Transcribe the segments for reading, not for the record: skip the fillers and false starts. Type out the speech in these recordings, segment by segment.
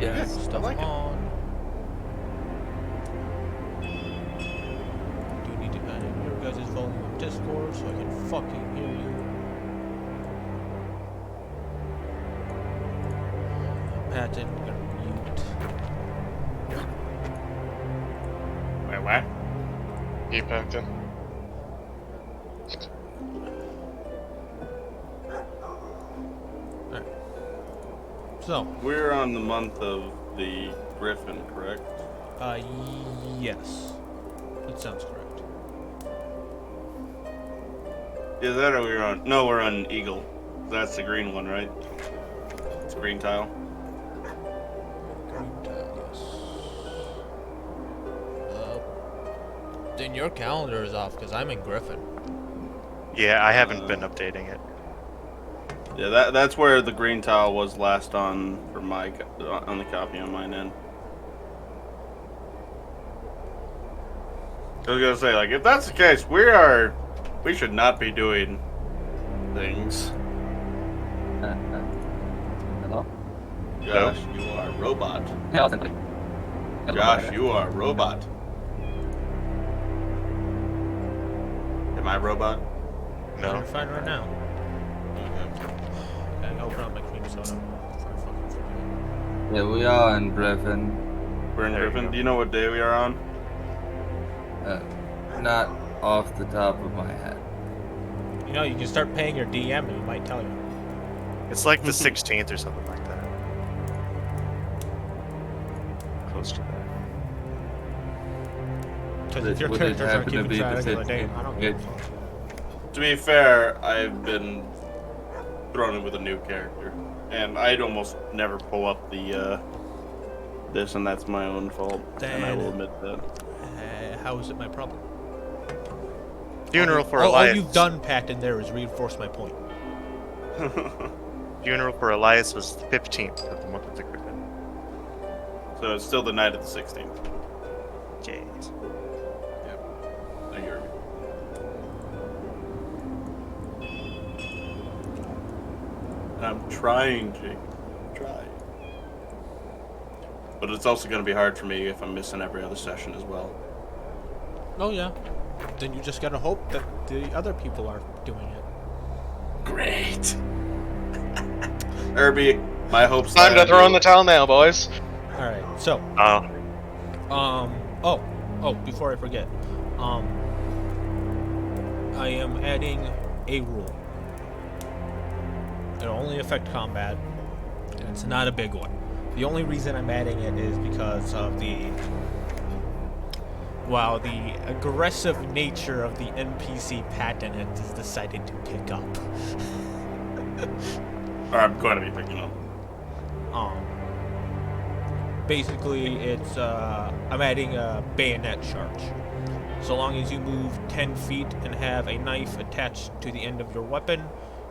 Yes. I Stuff like it. on. Do need to add in your guys' volume of Discord so I can fucking hear you. Patton, I'm gonna mute. Wait, what? You packed in. Alright. So, We're on the month of the Griffin, correct? yes. That sounds correct. Is that or we're on? No, we're on Eagle. That's the green one, right? It's green tile. Green tile, yes. Then your calendar is off because I'm in Griffin. Yeah, I haven't been updating it. Yeah, that's where the green tile was last on for my on the copy on mine end. I was gonna say, like, if that's the case, we should not be doing things. Hello? Josh, you are a robot. Yeah, authentic. Josh, you are a robot. Am I a robot? No. You're fine right now. Okay. I gotta open up my cream soda before I fucking forget. Yeah, we are in Griffin. We're in There you Griffin. go. Do you know what day we are on? Not off the top of my head. You know, you can start paying your DM and he might tell you. It's like the 16th or something like that. Close to that. Because if your Would it characters aren't happen to keeping be track the of the day, I don't give a 15th? fuck. To be fair, I've been thrown in with a new character, and I'd almost never pull up the this, and that's my own fault, and I will admit that. How is it my problem? Funeral for All Elias. you've done, Patton, there is reinforce my point. Funeral for Elias was the 15th of the month of the Griffin. So it's still the night of the 16th. Jeez. Yep. I hear you. I'm trying, Jake. I'm trying. But it's also going to be hard for me if I'm missing every other session as well. Oh yeah. Then you just gotta hope that the other people are doing it. Great. Irby, my hopes. Time lie to throw on in you. the towel now, boys. Alright, so, before I forget, I am adding a rule. It'll only affect combat, and it's not a big one. The only reason I'm adding it is because of the aggressive nature of the NPC Patton has decided to pick up. Or I'm going to be picking up. Basically, it's I'm adding a bayonet charge. So long as you move 10 feet and have a knife attached to the end of your weapon,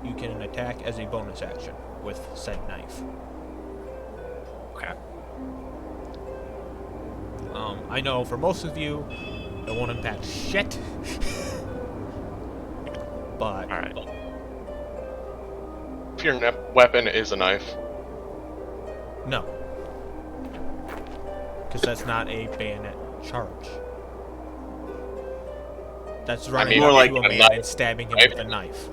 you can attack as a bonus action with said knife. Okay. I know for most of you, it won't impact shit. But Alright. If your weapon is a knife, no. Because that's not a bayonet charge. That's running mean, more up like to a a man knife- and stabbing him knife. with a knife.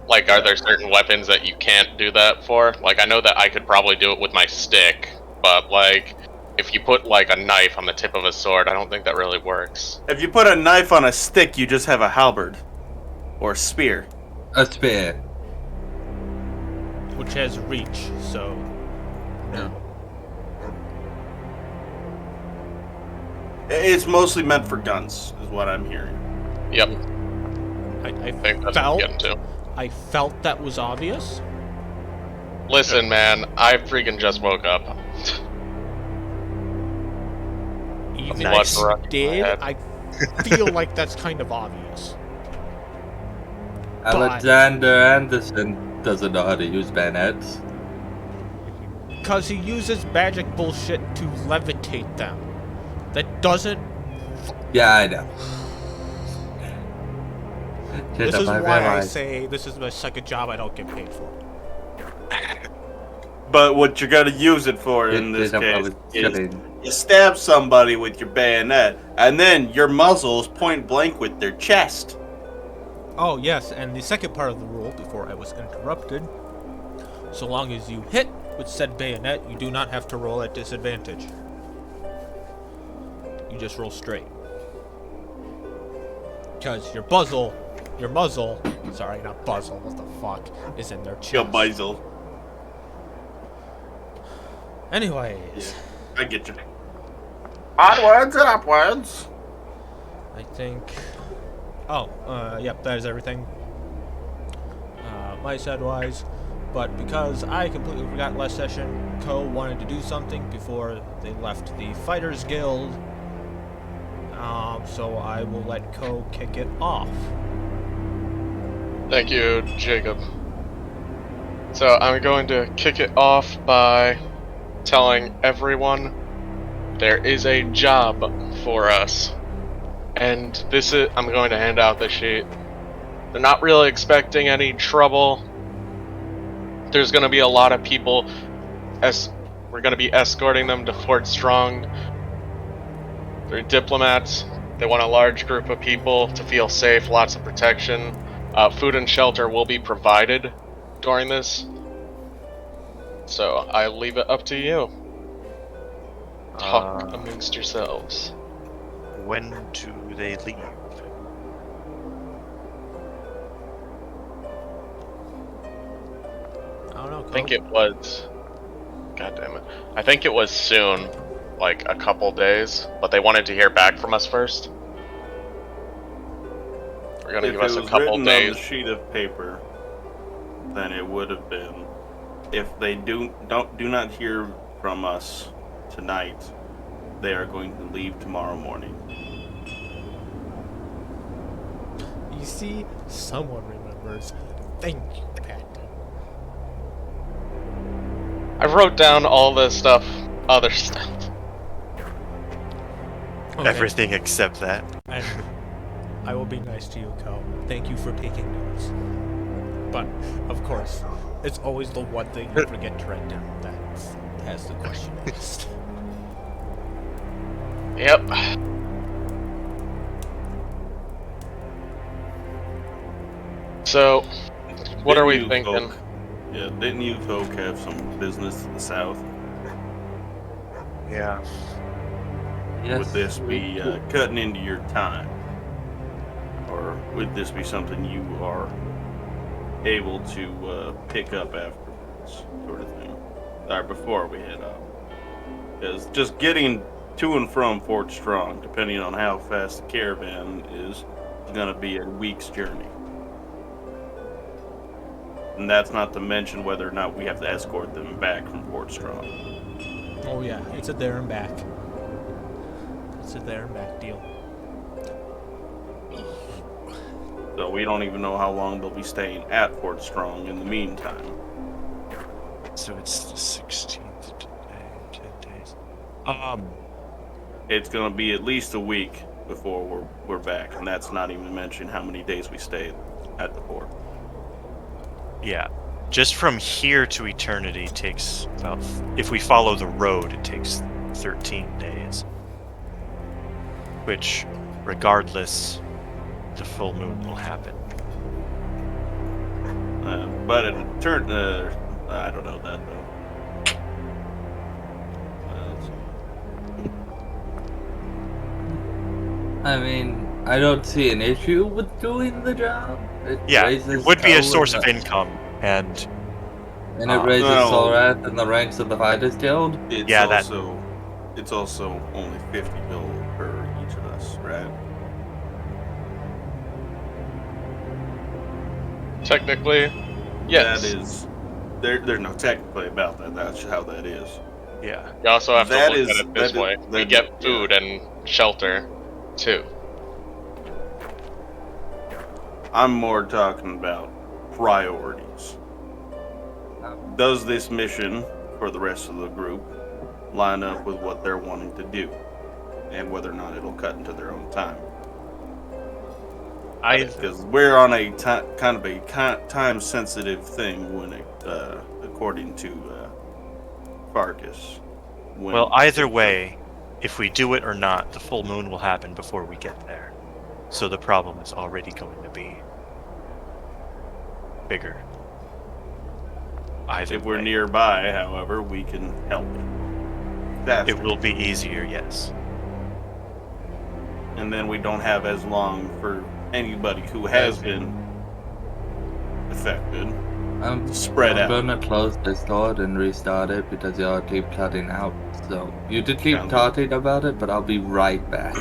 like, are there certain weapons that you can't do that for? Like, I know that I could probably do it with my stick, but, like, if you put, like, a knife on the tip of a sword, I don't think that really works. If you put a knife on a stick, you just have a halberd. Or spear. A spear. Which has reach, so Yeah. It's mostly meant for guns, is what I'm hearing. Yep, I I think that's what I'm getting to. I felt that was obvious. Listen, man, I freaking just woke up. Even Blood if you rush in my did, head. I feel like that's kind of obvious. Alexander Anderson doesn't know how to use bayonets. Because he uses magic bullshit to levitate them. That doesn't. Yeah, I know. This is why I say this is my second job I don't get paid for. But what you're gonna use it for in this Didn't case was is shooting. you stab somebody with your bayonet, and then your muzzle is point blank with their chest. Oh, yes, and the second part of the rule, before I was interrupted, so long as you hit with said bayonet, you do not have to roll at disadvantage. You just roll straight. Because your muzzle, sorry, not buzzle, what the fuck, is in their chest. Your muzzle. Anyways, I get you. Onwards and upwards. I think... Oh, yep, that is everything. My side-wise. But because I completely forgot last session, Ko wanted to do something before they left the Fighters Guild. So I will let Ko kick it off. Thank you, Jacob. So I'm going to kick it off by telling everyone there is a job for us. And this is, I'm going to hand out the sheet. They're not really expecting any trouble. There's going to be a lot of people, we're going to be escorting them to Fort Strong. They're diplomats. They want a large group of people to feel safe, lots of protection. Food and shelter will be provided during this. So I leave it up to you. Talk amongst yourselves. When do they leave? I don't know, Ko. I think it was... God damn it. I think it was soon. Like a couple days. But they wanted to hear back from us first. We're gonna If give it us a was couple written on days. the sheet of paper, then it would have been. If they do not hear from us tonight, they are going to leave tomorrow morning. You see, someone remembers. Thank you, Captain. I wrote down all the stuff, other stuff. Okay. Everything except that. And I will be nice to you, Ko. Thank you for taking notes. But, of course, it's always the one thing you forget to write down that has the question asked. Yep. So, what are we Didn't you thinking? folk- Yeah, didn't you folk have some business to the south? Yeah. Yes, Would this we be do. cutting into your time? Or would this be something you are able to pick up afterwards, sort of thing? Or before we head out? Because just getting to and from Fort Strong, depending on how fast the caravan is going to be a week's journey. And that's not to mention whether or not we have to escort them back from Fort Strong. Oh yeah, it's a there and back. It's a there and back deal. So we don't even know how long they'll be staying at Fort Strong in the meantime. So it's the 16th today, 10 days. It's going to be at least a week before we're back, and that's not even to mention how many days we stayed at the port. Yeah. Just from here to eternity takes about, if we follow the road, it takes 13 days. Which, regardless, the full moon will happen. But it turned. I don't know that though. I mean, I don't see an issue with doing the job. Yeah, raises it would be a Ko source in of the- income, and And it raises No. Solrath in the ranks of the Fighters Guild. It's Yeah, that- also it's also only 50 mil per each of us, right? Technically, yes. That is. There's no technically about that. That's how that is. yeah. You also have That to look is- at it this that is- way. We that- get yeah. food and shelter, too. I'm more talking about priorities. Does this mission for the rest of the group line up with what they're wanting to do, and whether or not it'll cut into their own time? Because we're on a kind of a time-sensitive thing when it, according to Farkas. When Well, either way, if we do it or not, the full moon will happen before we get there. So the problem is already going to be bigger. Either if we're way. nearby, however, we can help. That's It will be easier, yes. and then we don't have as long for anybody who has been affected. Spread out. I'm gonna close this door and restart it because y'all keep cutting out. So you did keep Sounds good. talking about it, but I'll be right back.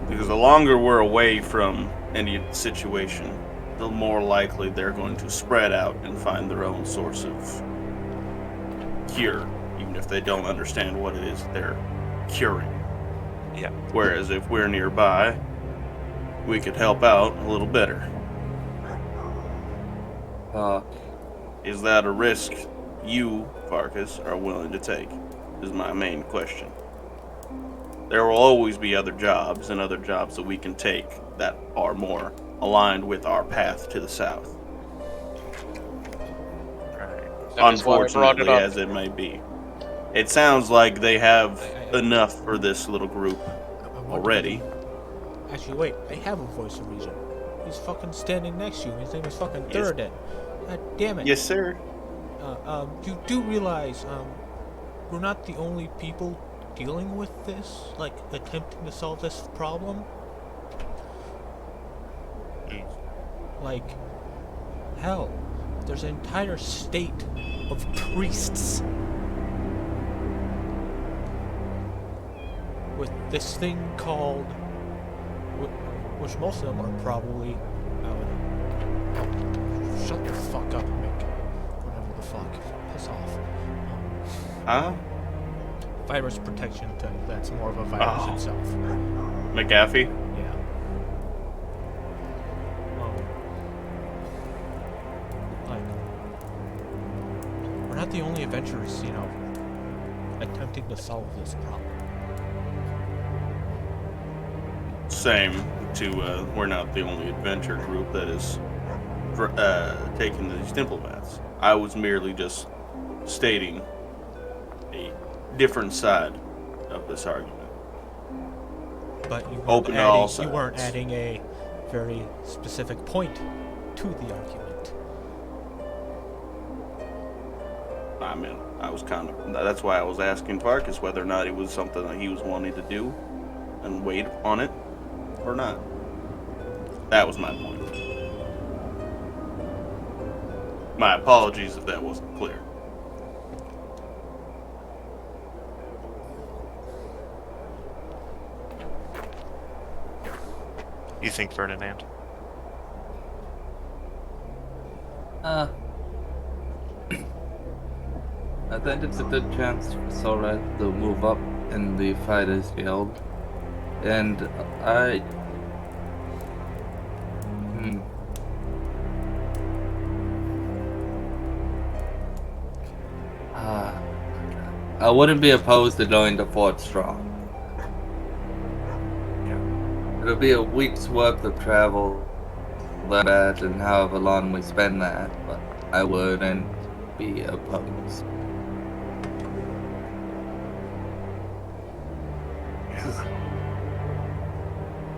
Because the longer we're away from any situation, the more likely they're going to spread out and find their own source of cure, even if they don't understand what it is they're curing. Yeah. Whereas if we're nearby, we could help out a little better. Is that a risk you, Farkas, are willing to take? Is my main question. There will always be other jobs and other jobs that we can take that are more aligned with our path to the south. Right. That is why I brought Unfortunately, it up. as it may be. It sounds like they have enough for this little group already. Actually, wait. I have a voice of reason. He's fucking standing next to you. His name is fucking Yes. Durden. God damn it. Yes, sir. You do realize, we're not the only people dealing with this, like, attempting to solve this problem? Like, hell, there's an entire state of priests with this thing called, which most of them are probably, shut the fuck up, Mick. Whatever the fuck. Piss off. Huh? Virus protection thing, that's more of a virus Oh. itself. McAfee? Yeah. Like, we're not the only adventurers, attempting to solve this problem. Same to, we're not the only adventure group that is taking these diplomats. I was merely just stating a different side of this argument. But you weren't, Open to all you weren't sides. adding a very specific point to the argument. I mean, I was kind of, that's why I was asking Farkas whether or not it was something that he was wanting to do and wait on it or not. That was my point. My apologies if that wasn't clear. You think, Ferdinand? I think it's a good chance for Sora to move up in the Fighters Guild. And I wouldn't be opposed to going to Fort Strong. It'll be a week's worth of travel, that, and however long we spend that, but I wouldn't be opposed.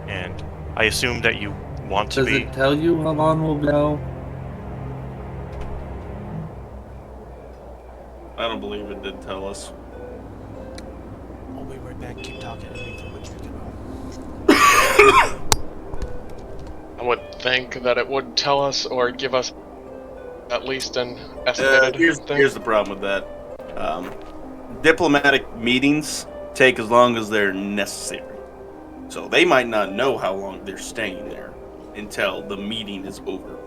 And I assume that you want to Does be. it tell you how long we'll go? I don't believe it did tell us. I'll be right back. Keep talking and wait for which we can go. I would think that it would tell us or give us at least an estimated thing. Here's the problem with that. Diplomatic meetings take as long as they're necessary. So they might not know how long they're staying there until the meeting is over.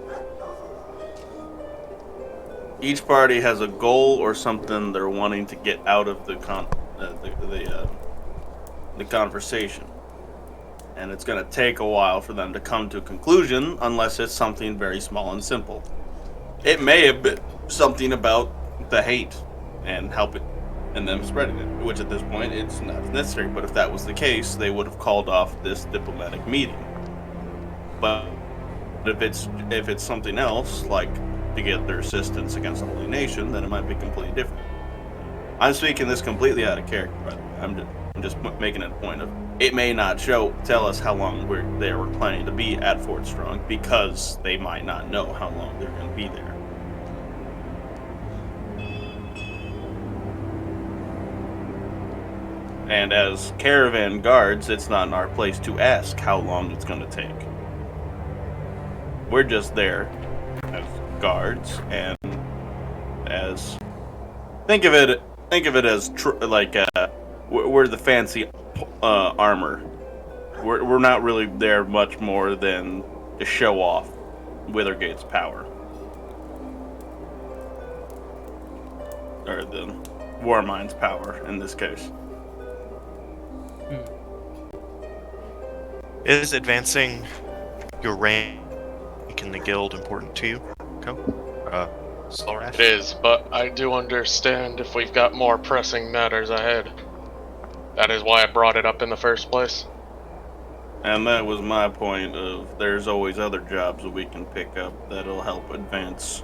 Each party has a goal or something they're wanting to get out of the conversation. And it's going to take a while for them to come to a conclusion unless it's something very small and simple. It may have been something about the hate and help it and them spreading it, which at this point it's not necessary. But if that was the case, they would have called off this diplomatic meeting. But if it's something else, like to get their assistance against the Holy Nation, then it might be completely different. I'm speaking this completely out of character, by the way. I'm just making it a point of it may not tell us how long they were planning to be at Fort Strong because they might not know how long they're going to be there. And as caravan guards, it's not in our place to ask how long it's going to take. We're just there as guards, and as think of it as we're the fancy armor. We're not really there much more than to show off Withergate's power, or the Warmind's power in this case. Is advancing your rank in the guild important to you, Co? Slowrath? It is, but I do understand if we've got more pressing matters ahead. That is why I brought it up in the first place. And that was my point of there's always other jobs that we can pick up that'll help advance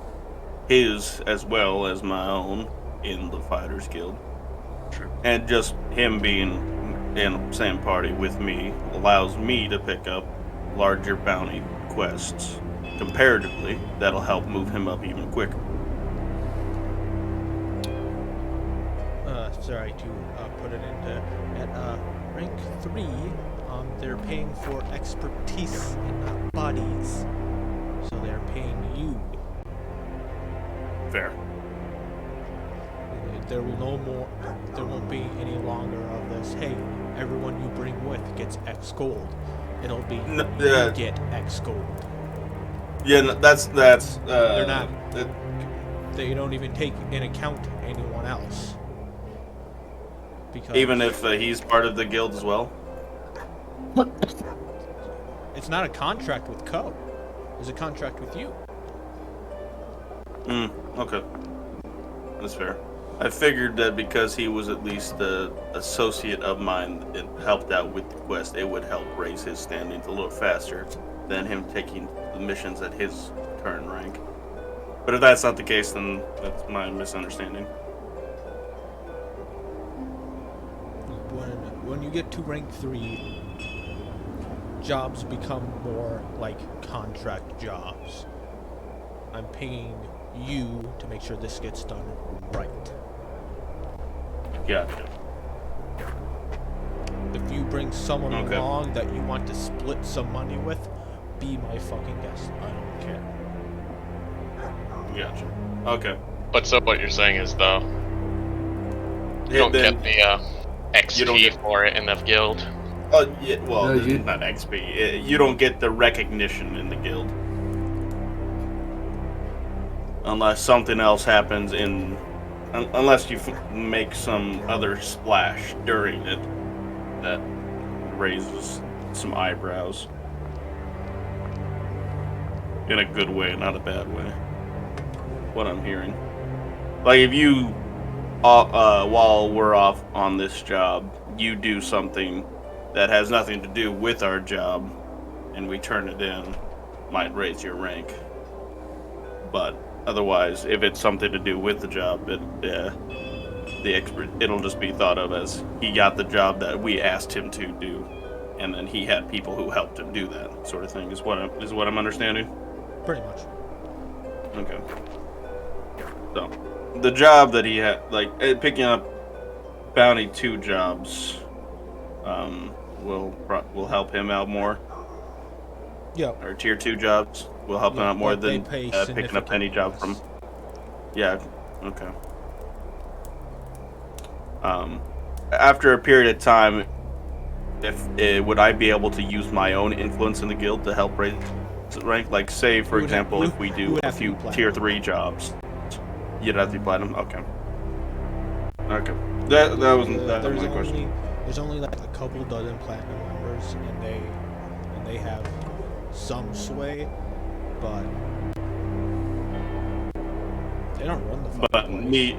his as well as my own in the Fighters Guild. True. And just him being in the same party with me allows me to pick up larger bounty quests comparatively that'll help move him up even quicker. Sorry to put it into at rank 3. They're paying for expertise and not bodies, so they're paying you. Fair. There won't be any longer of this. Hey, everyone you bring with gets X gold. It'll be you get X gold. Yeah, that's They're not. They don't even take in account anyone else. Because even if he's part of the guild as well. It's not a contract with Co. It's a contract with you. Okay. That's fair. I figured that because he was at least the associate of mine and helped out with the quest, it would help raise his standings a little faster than him taking the missions at his current rank. But if that's not the case, then that's my misunderstanding. When you get to rank 3, jobs become more like contract jobs. I'm paying you to make sure this gets done right. Gotcha. If you bring someone Okay. along that you want to split some money with, be my fucking guest. I don't care. Gotcha. Okay. But so what you're saying is, though, you don't Then- get the You don't XP get- for it in the guild. Oh, yeah, well, No, you- not XP. You don't get the recognition in the guild. Unless something else happens unless you make some other splash during it that raises some eyebrows. In a good way, not a bad way. What I'm hearing. Like if you, while we're off on this job, you do something that has nothing to do with our job, and we turn it in, might raise your rank. But otherwise, if it's something to do with the job, it'll just be thought of as he got the job that we asked him to do, and then he had people who helped him do that sort of thing. Is what I'm understanding. Pretty much. Okay. So, the job that he had, like picking up bounty 2 jobs, will help him out more. Yep. Or tier 2 jobs will help him Yeah, out more but they than pay picking up any job from. significantly Yeah. Okay. After a period of time, would I be able to use my own influence in the guild to help raise rank? Like, say for You would have- example, you- if we you do would a have to few be platinum. tier 3 jobs, you'd have to be platinum. Okay. Okay. That was my question. There's only like a couple dozen platinum members, and they have some sway, but they don't run the fucking But place.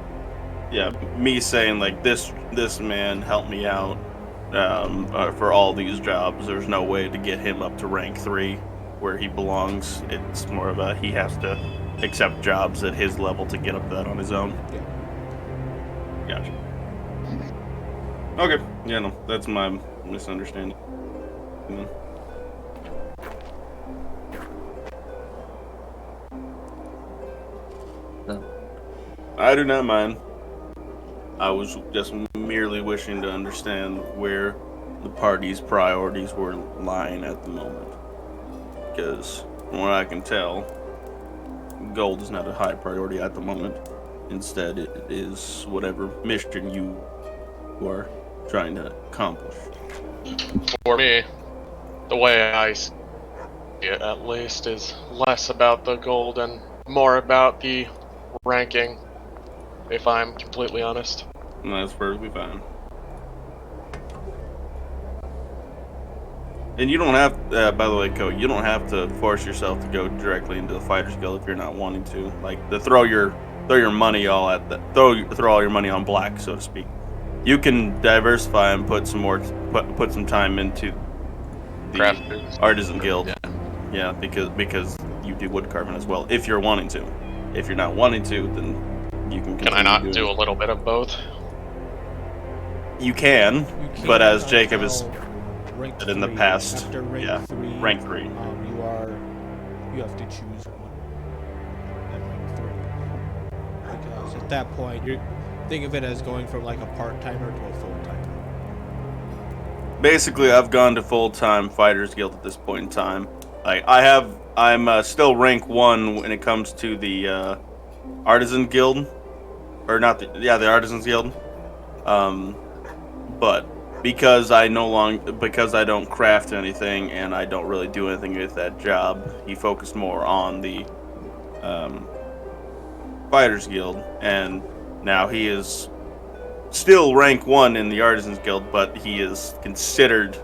me saying like this man helped me out for all these jobs. There's no way to get him up to rank 3 where he belongs. It's more of a he has to accept jobs at his level to get up to that on his own. Yeah. Gotcha. Okay. Yeah, no, that's my misunderstanding. Yeah. No. I do not mind. I was just merely wishing to understand where the party's priorities were lying at the moment. Because, from what I can tell, gold is not a high priority at the moment. Instead, it is whatever mission you are trying to accomplish. For me, the way I see it at least is less about the gold and more about the ranking, if I'm completely honest. And that's perfectly fine. And you don't have, by the way, Code, you don't have to force yourself to go directly into the Fighters Guild if you're not wanting to. Like, to throw your money all at the throw all your money on black, so to speak. You can diversify and put some time into the Crafters. Artisan Guild. Yeah. Yeah, because you do wood carving as well. If you're wanting to, if you're not wanting to, then you can. Can I not do a little bit of both? You can, You can but as Jacob until has rank said in the 3. past, After rank yeah, 3, rank 3. You have to choose one at rank 3. Because at that point, you think of it as going from like a part-timer to a full-timer. Basically, I've gone to full-time Fighters Guild at this point in time. Like I'm still rank 1 when it comes to the Artisan Guild, or not the Artisans Guild. But because I don't craft anything and I don't really do anything with that job, he focused more on the Fighters Guild, and now he is still rank 1 in the Artisans Guild, but he is considered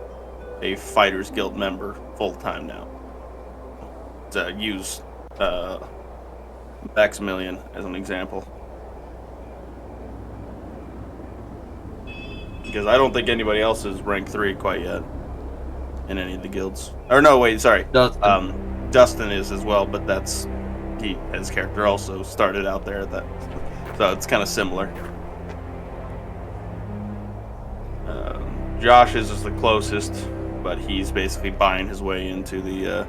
a Fighters Guild member full-time now. To use Maximilian as an example. Because I don't think anybody else is rank 3 quite yet in any of the guilds. Or no, wait, sorry. Dustin is as well, but his character also started out there. So it's kind of similar. Josh's is the closest, but he's basically buying his way into the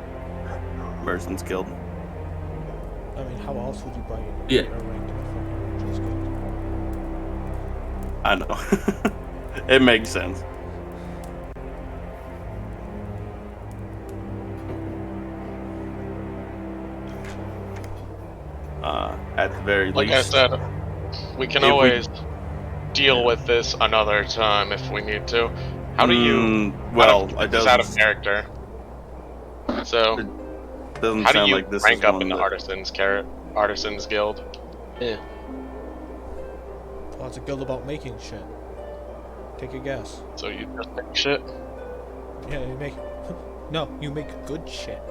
Merchants Guild. I mean, how else would you buy it? Yeah. You're ranked in the fucking Merchants Guild. I know. It makes sense. At the very Like least. I said, we can always deal with this another time if we need to. How do you? Well, I it don't, out of doesn't. character. So, Doesn't how do sound you like this rank is up one in the that- Artisans Guild? Yeah. Well, it's a guild about making shit. Take a guess. So you just make shit. Yeah, you make... No, you make good shit.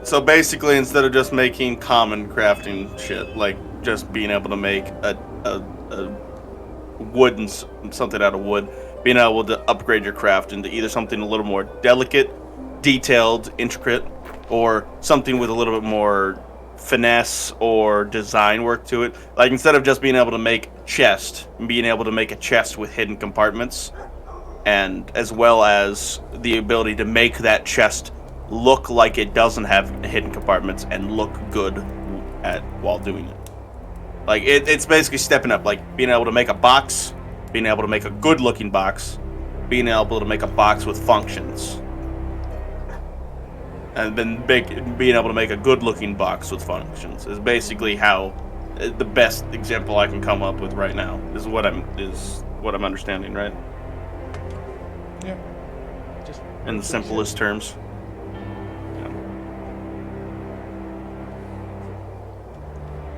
So basically, instead of just making common crafting shit, like just being able to make a wooden something out of wood, being able to upgrade your craft into either something a little more delicate, detailed, intricate, or something with a little bit more finesse or design work to it. Like instead of just being able to make a chest, being able to make a chest with hidden compartments, and as well as the ability to make that chest look like it doesn't have hidden compartments and look good while doing it. Like it's basically stepping up, like being able to make a box, being able to make a good looking box, being able to make a box with functions, and then being able to make a good looking box with functions is basically how the best example I can come up with right now is what I'm understanding, right? Yeah. Just In the simplest terms.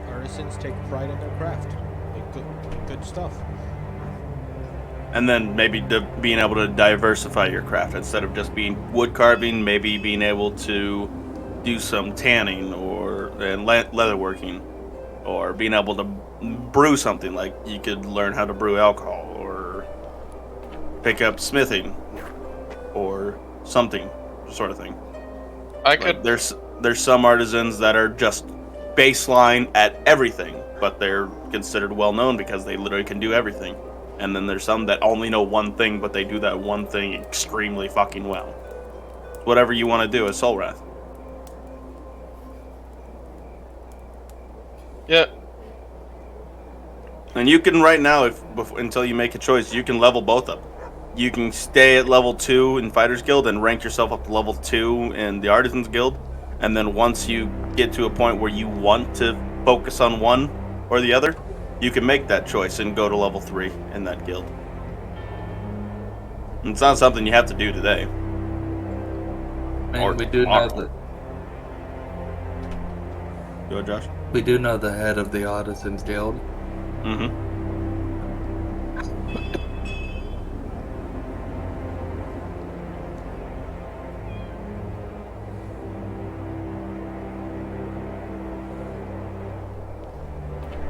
Artisans take pride in their craft. Make good stuff. And then maybe being able to diversify your craft instead of just being wood carving, maybe being able to do some tanning and leatherworking, or being able to brew something, like you could learn how to brew alcohol or pick up smithing or something sort of thing. I could. There's there's some artisans that are just baseline at everything, but they're considered well known because they literally can do everything. And then there's some that only know one thing, but they do that one thing extremely fucking well. Whatever you want to do as Soul Wrath. Yeah. And you can right now, until you make a choice, you can level both up. You can stay at level 2 in Fighters Guild and rank yourself up to level 2 in the Artisans Guild. And then once you get to a point where you want to focus on one or the other, you can make that choice and go to level 3 in that guild. And it's not something you have to do today. And we do know that. Go ahead, Josh. We do know the head of the Artisans Guild. Mm-hmm.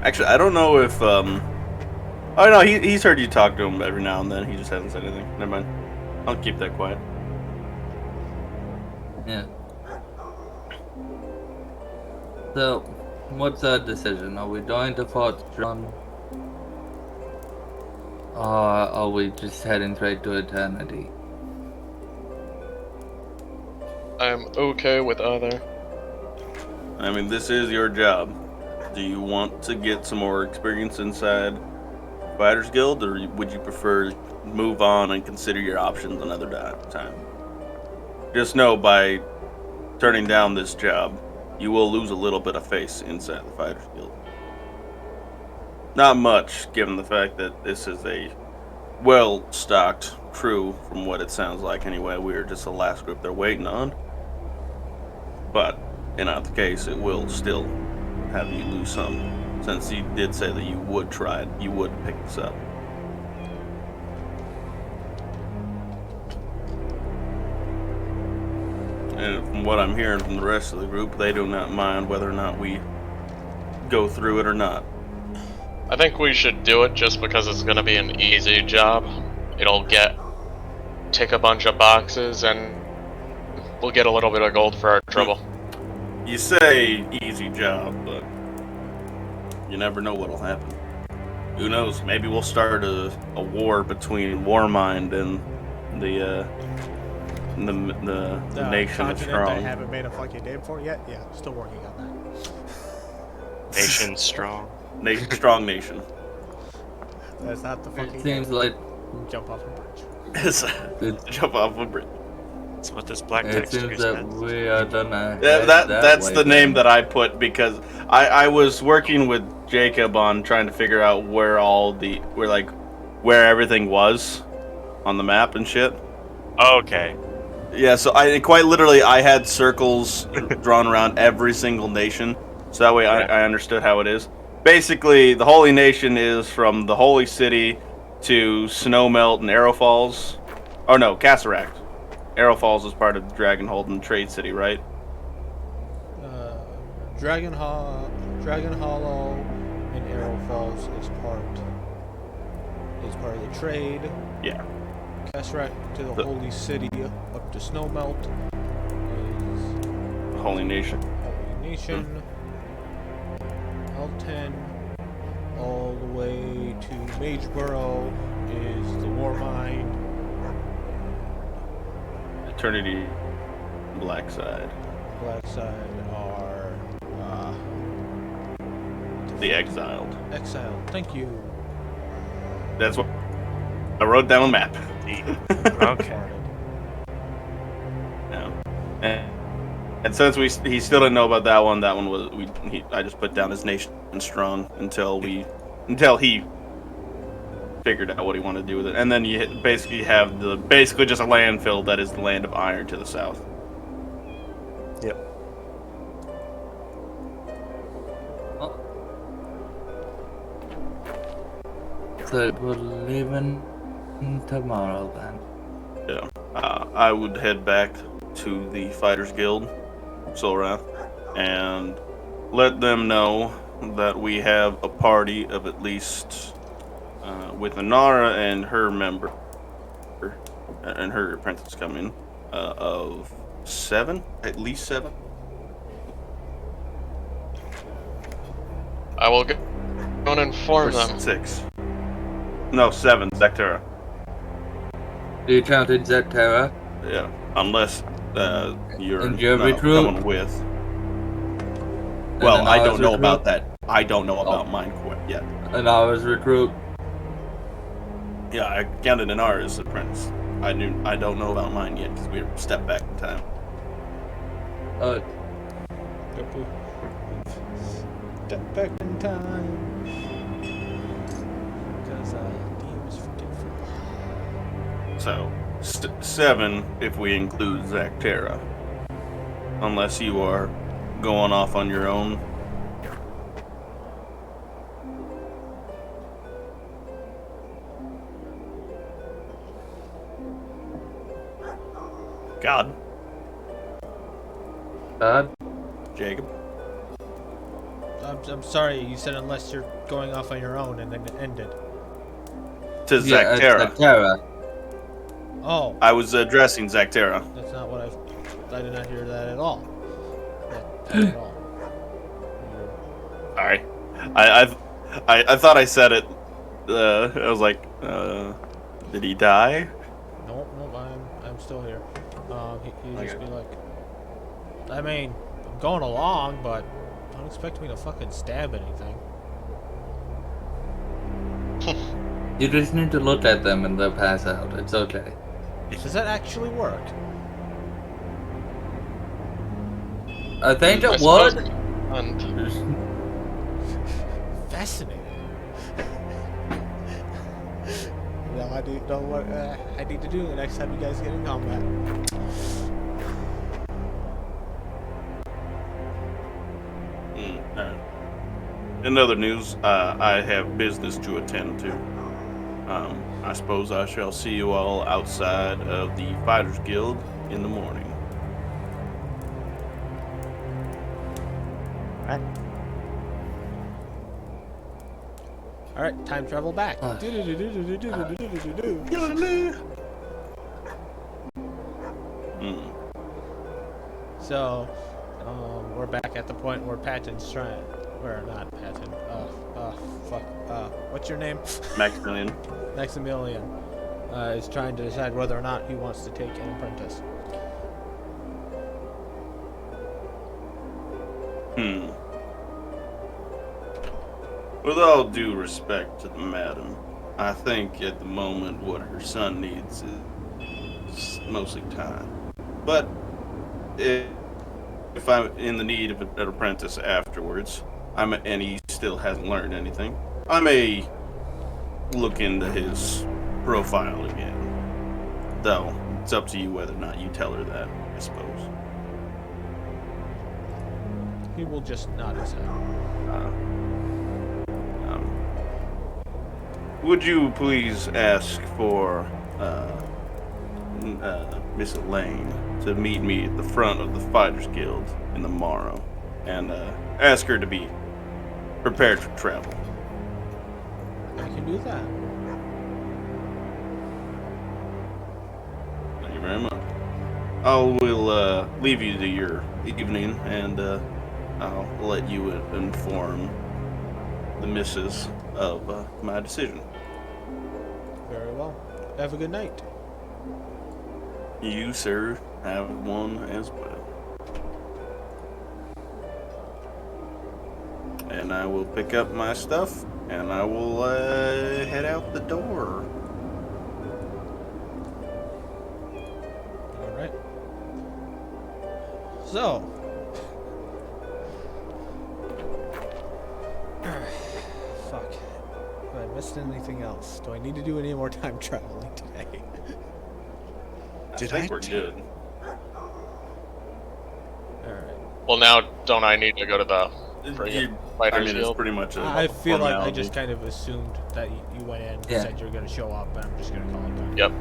Actually, I don't know if oh no, he's heard you talk to him every now and then. He just hasn't said anything. Never mind. I'll keep that quiet. Yeah. So, what's our decision? Are we going to Fort John? Or are we just heading straight to Eternity? I'm okay with either. I mean, this is your job. Do you want to get some more experience inside Fighters Guild, or would you prefer to move on and consider your options another time? Just know, by turning down this job, you will lose a little bit of face inside the Fighters Guild. Not much, given the fact that this is a well-stocked crew, from what it sounds like anyway. We're just the last group they're waiting on. But, in either case, it will still have you lose some, since you did say that you would try it, you would pick this up. And from what I'm hearing from the rest of the group, they do not mind whether or not we go through it or not. I think we should do it just because it's gonna be an easy job. It'll tick a bunch of boxes, and we'll get a little bit of gold for our trouble. You say easy job, but you never know what'll happen. Who knows? Maybe we'll start a war between Warmind and the nation of continent Strong. I haven't made a fucking name for yet. Yeah, still working on that. Nation strong. Strong nation. That's not the fucking It seems like jump off a bridge. It's jump off a bridge. That's what this black it text seems is that meant. we are gonna. That's the name that I put because I was working with Jacob on trying to figure out where where everything was on the map and shit. Okay. Yeah, so I quite literally I had circles drawn around every single nation, so that way I understood how it is. Basically, the Holy Nation is from the Holy City to Snowmelt and Arrow Falls. Oh no, Caseract. Arrow Falls is part of Dragonhold and Trade City, right? Dragon Hollow and Arrow Falls is part of the trade. Yeah. Caseract to the Holy City up to Snowmelt is Holy Nation. Holy Nation. L10 all the way to Mageboro is the Warmind. Eternity, Black Side. Black side are The Exiled. Exiled. Thank you. That's what I wrote down on the map. Okay. Yeah. And since he still didn't know about that one was I just put down his nation strong until he figured out what he wanted to do with it. And then you basically have basically just a landfill that is the Land of Iron to the south. Yep. So we're leaving tomorrow then. Yeah. I would head back to the Fighters Guild, Soul Wrath, and let them know that we have a party of at least with Inara and her member and her apprentice coming of 7, at least 7. I will go and inform Or them. 6. No, 7, Zactera. Do you count in Zactera? Yeah, unless you're And you're recruit? coming with. And Well, then I was don't know recruit? about that. I don't know about Oh. mine quite yet. And I was recruit. Yeah, I counted an R as apprentice. I don't know about mine yet because we're step back in time. Step back in time. Because DM is forgetful. So, 7 if we include Zactera. Unless you are going off on your own. God. Jacob. I'm sorry, you said unless you're going off on your own and then it ended. To Yeah, Zactera. Zactera. Oh, I was addressing Zactera. that's not what I did not hear that at all. That at all. Sorry. I thought I said it. I was like, did he die? Nope, I'm still here. He'd just Okay. be like, I mean, I'm going along, but don't expect me to fucking stab anything. You just need to look at them and they'll pass out. It's okay. Does that actually work? I think I it suppose would. And Fascinating. Now I do know what I need to do the next time you guys get in combat. In other news, I have business to attend to. I suppose I shall see you all outside of the Fighters Guild in the morning. All right, time travel back. Ah. So, we're back at the point where Patton's trying. We're not Patton. Fuck. What's your name? Maximilian. Maximilian is trying to decide whether or not he wants to take an apprentice. With all due respect to the madam, I think at the moment what her son needs is mostly time. But if I'm in the need of an apprentice afterwards, and he still hasn't learned anything, I may look into his profile again. Though, it's up to you whether or not you tell her that, I suppose. He will just nod his head. Would you please ask for Miss Elaine to meet me at the front of the Fighters Guild in the morrow, and ask her to be prepared for travel. I can do that. Thank you very much. I will leave you to your evening, and I'll let you inform the missus of my decision. Very well. Have a good night. You, sir, have one as well. And I will pick up my stuff, and I will head out the door. All right. So. Fuck. Have I missed anything else? Do I need to do any more time traveling today? I think we're good. All right. well, now don't I need to go to the friggin' I Fighters mean, it's Guild? pretty much a I feel like I formality. just kind of assumed that you went in, Yeah. said you're gonna show up, and I'm just gonna call it done. Yep.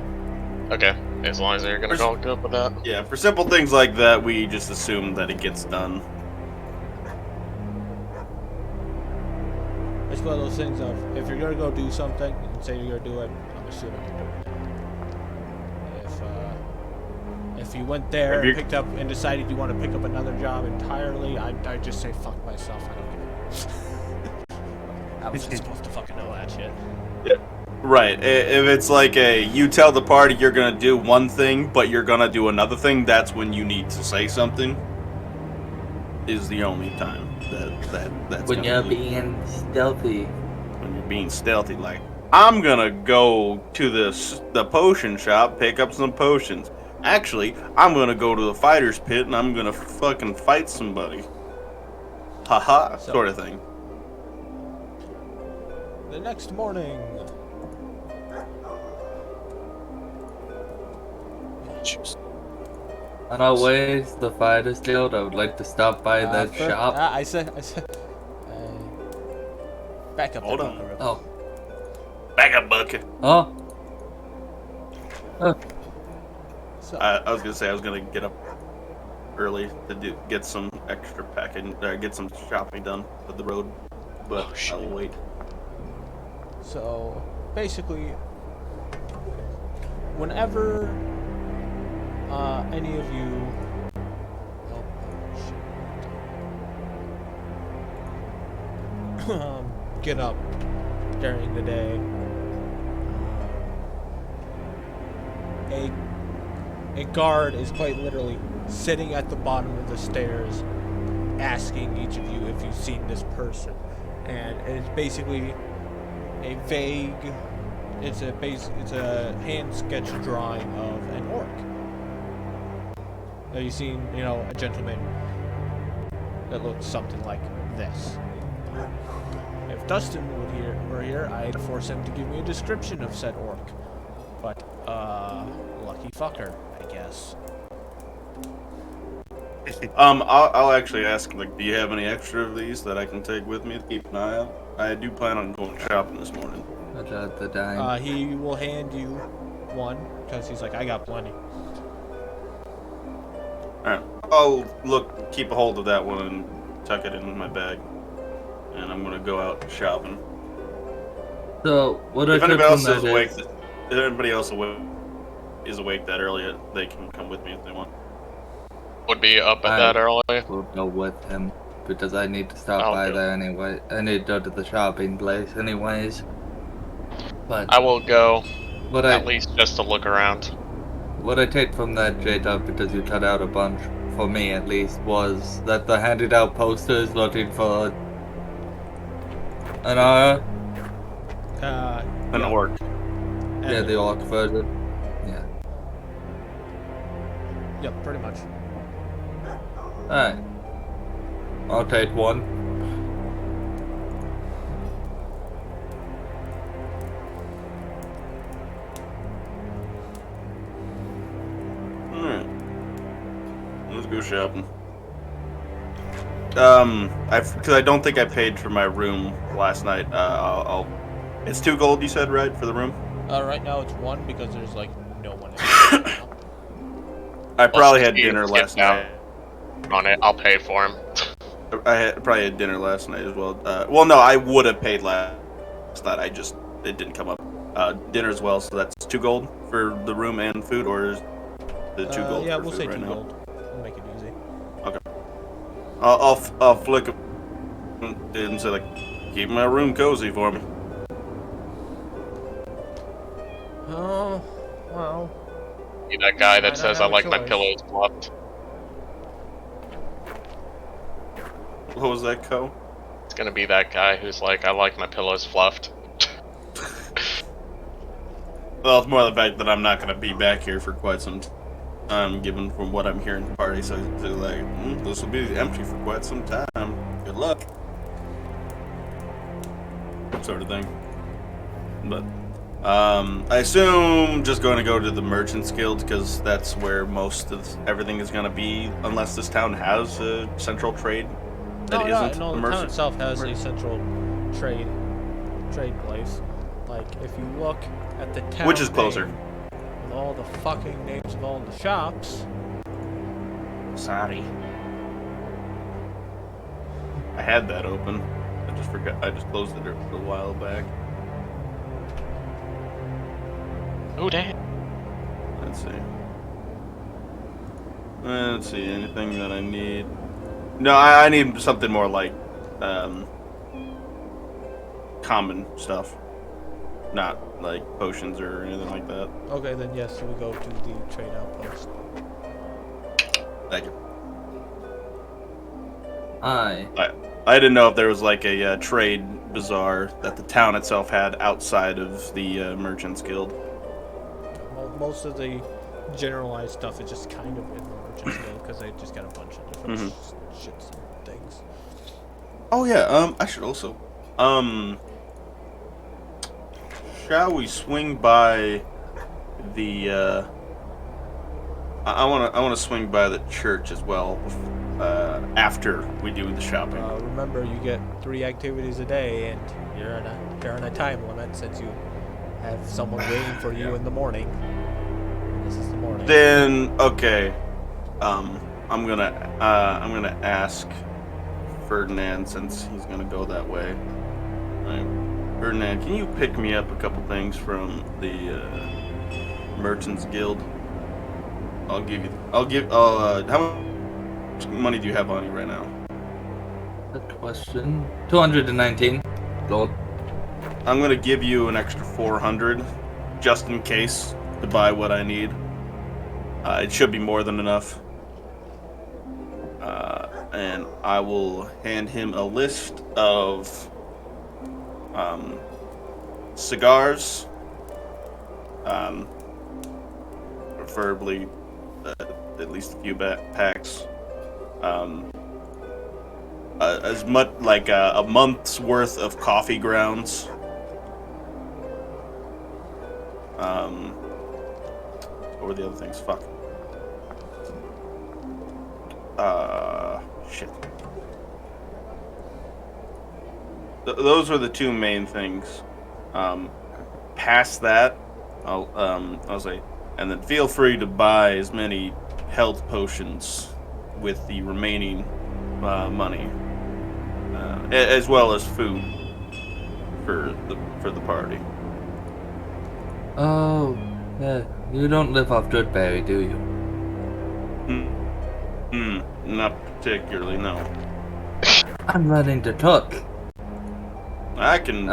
Okay, as long as you're gonna go good with that. Yeah, for simple things like that, we just assume that it gets done. It's one of those things of, if you're gonna go do something and say you're gonna do it, I'm assuming you're doing it. If you went there Have and you- picked up and decided you want to pick up another job entirely, I'd just say fuck myself. I don't give a I was just supposed to fucking know that shit. Right. If it's like you tell the party you're gonna do one thing, but you're gonna do another thing, that's when you need to say something. Is the only time that's When you're gonna be. being stealthy. When you're being stealthy, like I'm gonna go to the potion shop, pick up some potions. Actually, I'm gonna go to the fighter's pit and I'm gonna fucking fight somebody. Haha, sort of thing. The next morning. On our way to the fighter's guild, I would like to stop by that shop. I said. Back up. Hold there, on. Buckaroo. Oh. Back up, bucket. Oh. So, I was gonna say I was gonna get up early to get some extra packing, get some shopping done for the road, but Oh, shit. I'll wait. So basically, whenever any of you, get up during the day, a guard is quite literally sitting at the bottom of the stairs, asking each of you if you've seen this person, and it's basically a vague, it's a hand sketch drawing of an orc. Have you seen, a gentleman that looks something like this? If Dustin were here, I'd force him to give me a description of said orc. But, lucky fucker, I guess. I'll actually ask him, like, do you have any extra of these that I can take with me to keep an eye out? I do plan on going shopping this morning. About the dime. He will hand you one, because he's like, I got plenty. Alright, I'll keep a hold of that one and tuck it in my bag. And I'm gonna go out shopping. So, what I If took anybody from else that is awake, is, if anybody else is awake that early, they can come with me if they want. Would be up at I- that early. we'll go with him, because I need to stop I'll by go. there anyway. I need to go to the shopping place anyways. But I will go what at least just to look around. What I take from that, J-Dub, because you cut out a bunch, for me at least, was that the handed out posters looking for an An orc. yeah, the orc version. Yeah. Yep, pretty much. Alright. I'll take one. Alright. Let's go shopping. Because I don't think I paid for my room last night. It's 2 gold, you said, right, for the room? Right now it's 1 because there's like no one in there right now. I probably had Steve dinner last skipped out night. on it. I'll pay for him. Probably had dinner last night as well. Well, no, I would have paid last night. It didn't come up. Dinner as well, so that's 2 gold for the room and food, or is the 2 gold Yeah, for we'll food say right 2 now? gold. We'll make it easy. Okay. I'll flick it and say, like, keep my room cozy for me. Oh, well. Be that guy Might that not says have I a like my choice. pillows fluffed. What was that, Co? It's gonna be that guy who's like, I like my pillows fluffed. Well, it's more the fact that I'm not going to be back here for quite some time, given from what I'm hearing at the party. So, like, this will be empty for quite some time. Good luck. Sort of thing. But, I assume just going to go to the Merchants Guild, because that's where most of everything is going to be, unless this town has a central trade that isn't No, a the town merchant. itself has a central trade place. Like, if you look at the town Which is closer. name with all the fucking names of all the shops. Sorry. I had that open. I just forgot. I just closed it a while back. Oh damn. Let's see. Let's see. Anything that I need? No, I need something more like, common stuff, not like potions or anything like that. Okay, then yes, we go to the trade outpost. Thank you. I I didn't know if there was like a trade bazaar that the town itself had outside of the Merchants Guild. Most of the generalized stuff is just kind of in the Merchants Guild because they just got a bunch of different shits and things. Oh yeah, I should also. Shall we swing by the I wanna swing by the church as well after we do the shopping. Remember, you get 3 activities a day, and you're on a time limit since you have someone waiting for you in the morning. This is the morning. Then okay, I'm gonna ask Ferdinand, since he's gonna go that way. Ferdinand, can you pick me up a couple things from the Merchants Guild? How much money do you have on you right now? Good question. 219 gold. I'm gonna give you an extra 400, just in case, to buy what I need. It should be more than enough. And I will hand him a list of cigars, preferably at least a few packs. As much like a month's worth of coffee grounds. What were the other things? Fuck. Shit. Those were the 2 main things. Past that, I'll say, and then feel free to buy as many health potions with the remaining money, as well as food for the party. Oh, yeah. You don't live off Goodberry, do you? Not particularly, no. I'm learning to cook. I can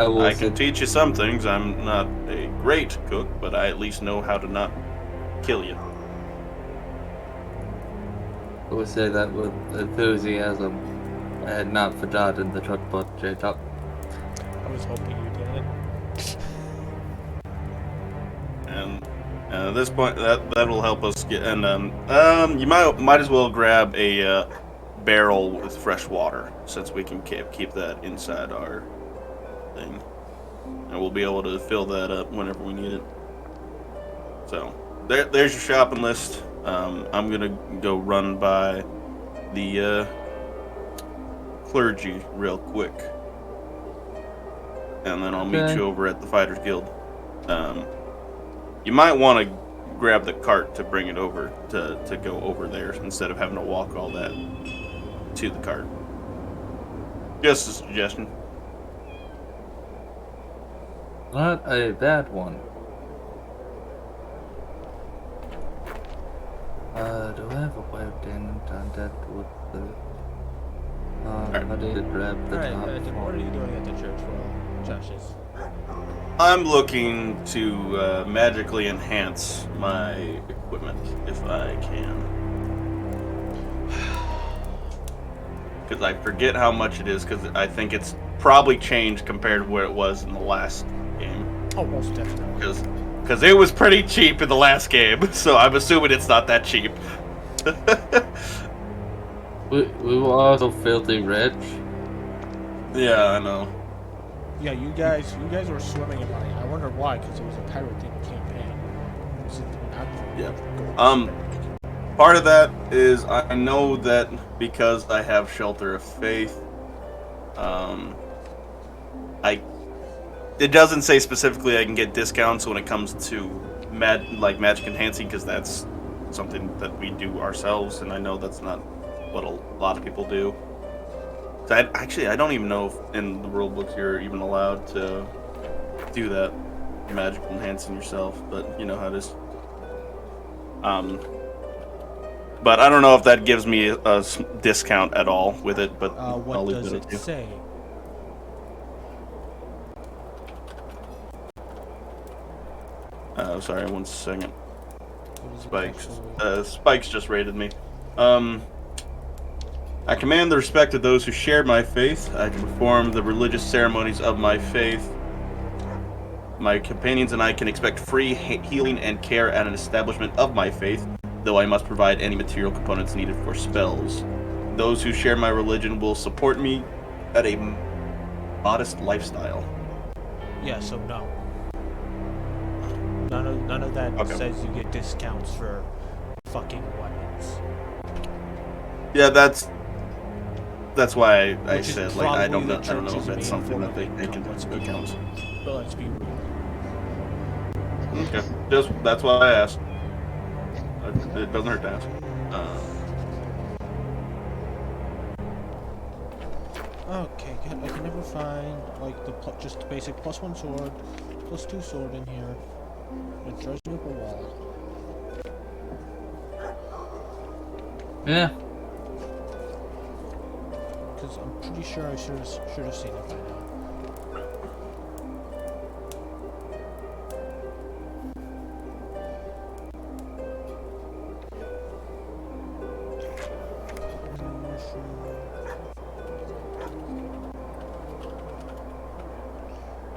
teach you some things. I'm not a great cook, but I at least know how to not kill you. I would say that with enthusiasm. I had not forgotten the cookbook, Jacob. I was hoping you did. And at this point, that will help us get. And you might as well grab a barrel with fresh water, since we can keep that inside our thing, and we'll be able to fill that up whenever we need it. So there's your shopping list. I'm gonna go run by the clergy real quick, and then I'll meet you over at the Fighters Guild. You might want to grab the cart to bring it over to go over there instead of having to walk all that to the cart. Just a suggestion. Not a bad one. Do I have a way of getting in contact with the... how do you grab the top? Alright, what are you doing at the church while Josh is... I'm looking to magically enhance my equipment, if I can. Because I forget how much it is, because I think it's probably changed compared to where it was in the last game. Oh, most definitely. Because it was pretty cheap in the last game, so I'm assuming it's not that cheap. We were also filthy rich. Yeah, I know. Yeah, you guys were swimming in money. I wonder why, because it was a pirate-themed campaign. Was it not? Yeah. Part of that is I know that because I have Shelter of Faith, it doesn't say specifically I can get discounts when it comes to magic enhancing, because that's something that we do ourselves, and I know that's not what a lot of people do. So I don't even know if in the rule books you're even allowed to do that magic enhancing yourself, but you know how it is. But I don't know if that gives me a discount at all with it, but I'll what leave does it it say? Oh, sorry, 1 second. What is it Spikes. actually? Spikes just raided me. I command the respect of those who share my faith. I can perform the religious ceremonies of my faith. My companions and I can expect free healing and care at an establishment of my faith, though I must provide any material components needed for spells. Those who share my religion will support me at a modest lifestyle. Yeah, so no. None of that Okay. says you get discounts for fucking weapons. Yeah, that's why I Which is said, like, I don't probably know, the I don't know if church's that's main something that form they of can income, let's be account. But let's be real. Okay, just that's why I asked. It doesn't hurt to ask. Okay, good. I can never find like the just the basic +1 sword, +2 sword in here. It throws me up a wall. Yeah. Because I'm pretty sure I should have seen it by now.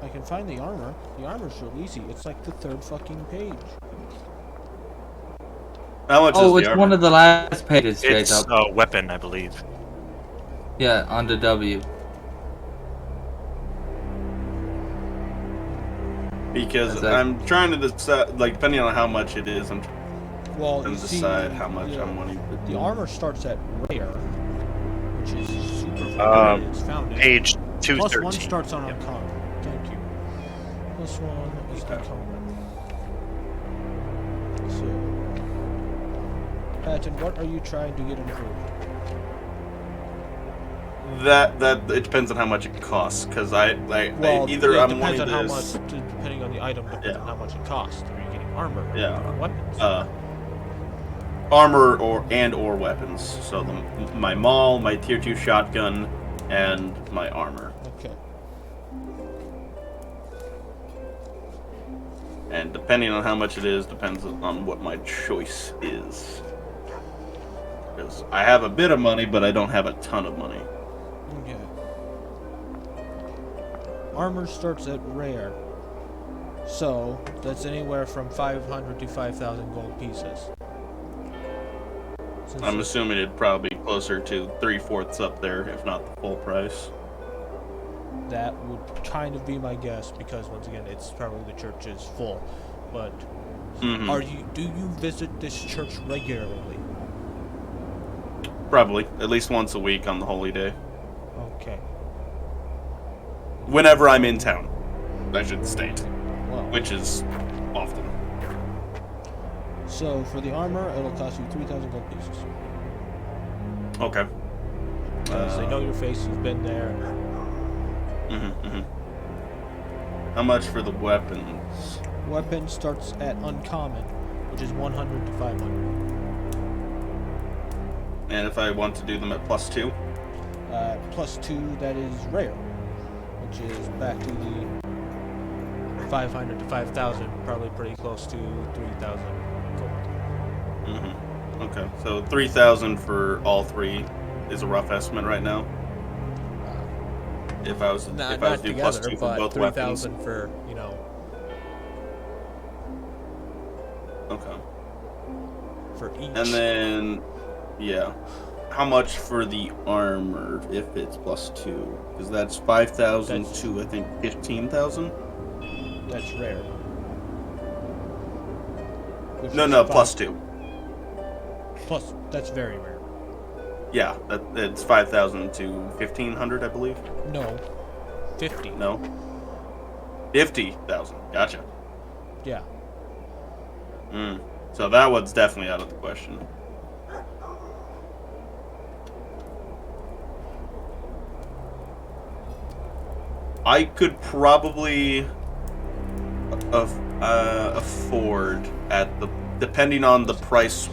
I can find the armor. The armor's real easy. It's like the 3rd fucking page. How much Oh, is it's the one armor? of the last pages straight It's up. a weapon, I believe. Yeah, under W. Because Is that- I'm trying to decide, like, depending on how much it is, I'm Well, trying you to see, decide how much the, I'm wanting. the armor starts at rare, which is super fun. It's found it. Page +1 213. starts on uncommon. Thank you. +1 is uncommon. So, Patton, what are you trying to get improved? That it depends on how much it costs. Because I either it I'm depends wanting on how much, this. depending on the item, depends Yeah. on how much it costs. Are you getting armor? Are you Yeah. getting weapons? Armor or weapons. So my maul, my tier 2 shotgun, and my armor. Okay. And depending on how much it is, depends on what my choice is. Because I have a bit of money, but I don't have a ton of money. Okay. Armor starts at rare. So, that's anywhere from 500 to 5,000 gold pieces. Since I'm it's- assuming it'd probably be closer to 3/4 up there, if not the full price. That would kind of be my guess, because once again, it's probably the church is full. But Mhm. do you visit this church regularly? Probably at least once a week on the holy day. Okay. Whenever I'm in town, I should state, Well, which is often. so for the armor, it'll cost you 3,000 gold pieces. Okay. They know your face, you've been there. How much for the weapons? Weapon starts at uncommon, which is 100 to 500. And if I want to do them at +2? +2, that is rare, which is back to the 500 to 5,000, probably pretty close to 3,000 gold. Okay, so 3,000 for all three is a rough estimate right now. If I was to do +2 for both weapons. 3,000 for, you know, Okay. for each. And then, yeah. How much for the armor if it's +2? Because that's 5,000 That's- to, I think, 15,000? That's rare. Which No, is no, five- +2. Plus, that's very rare. Yeah, it's 5,000 to 1,500, I believe. No. 50. No? 50,000. Gotcha. Yeah. So that one's definitely out of the question. I could probably afford depending on the price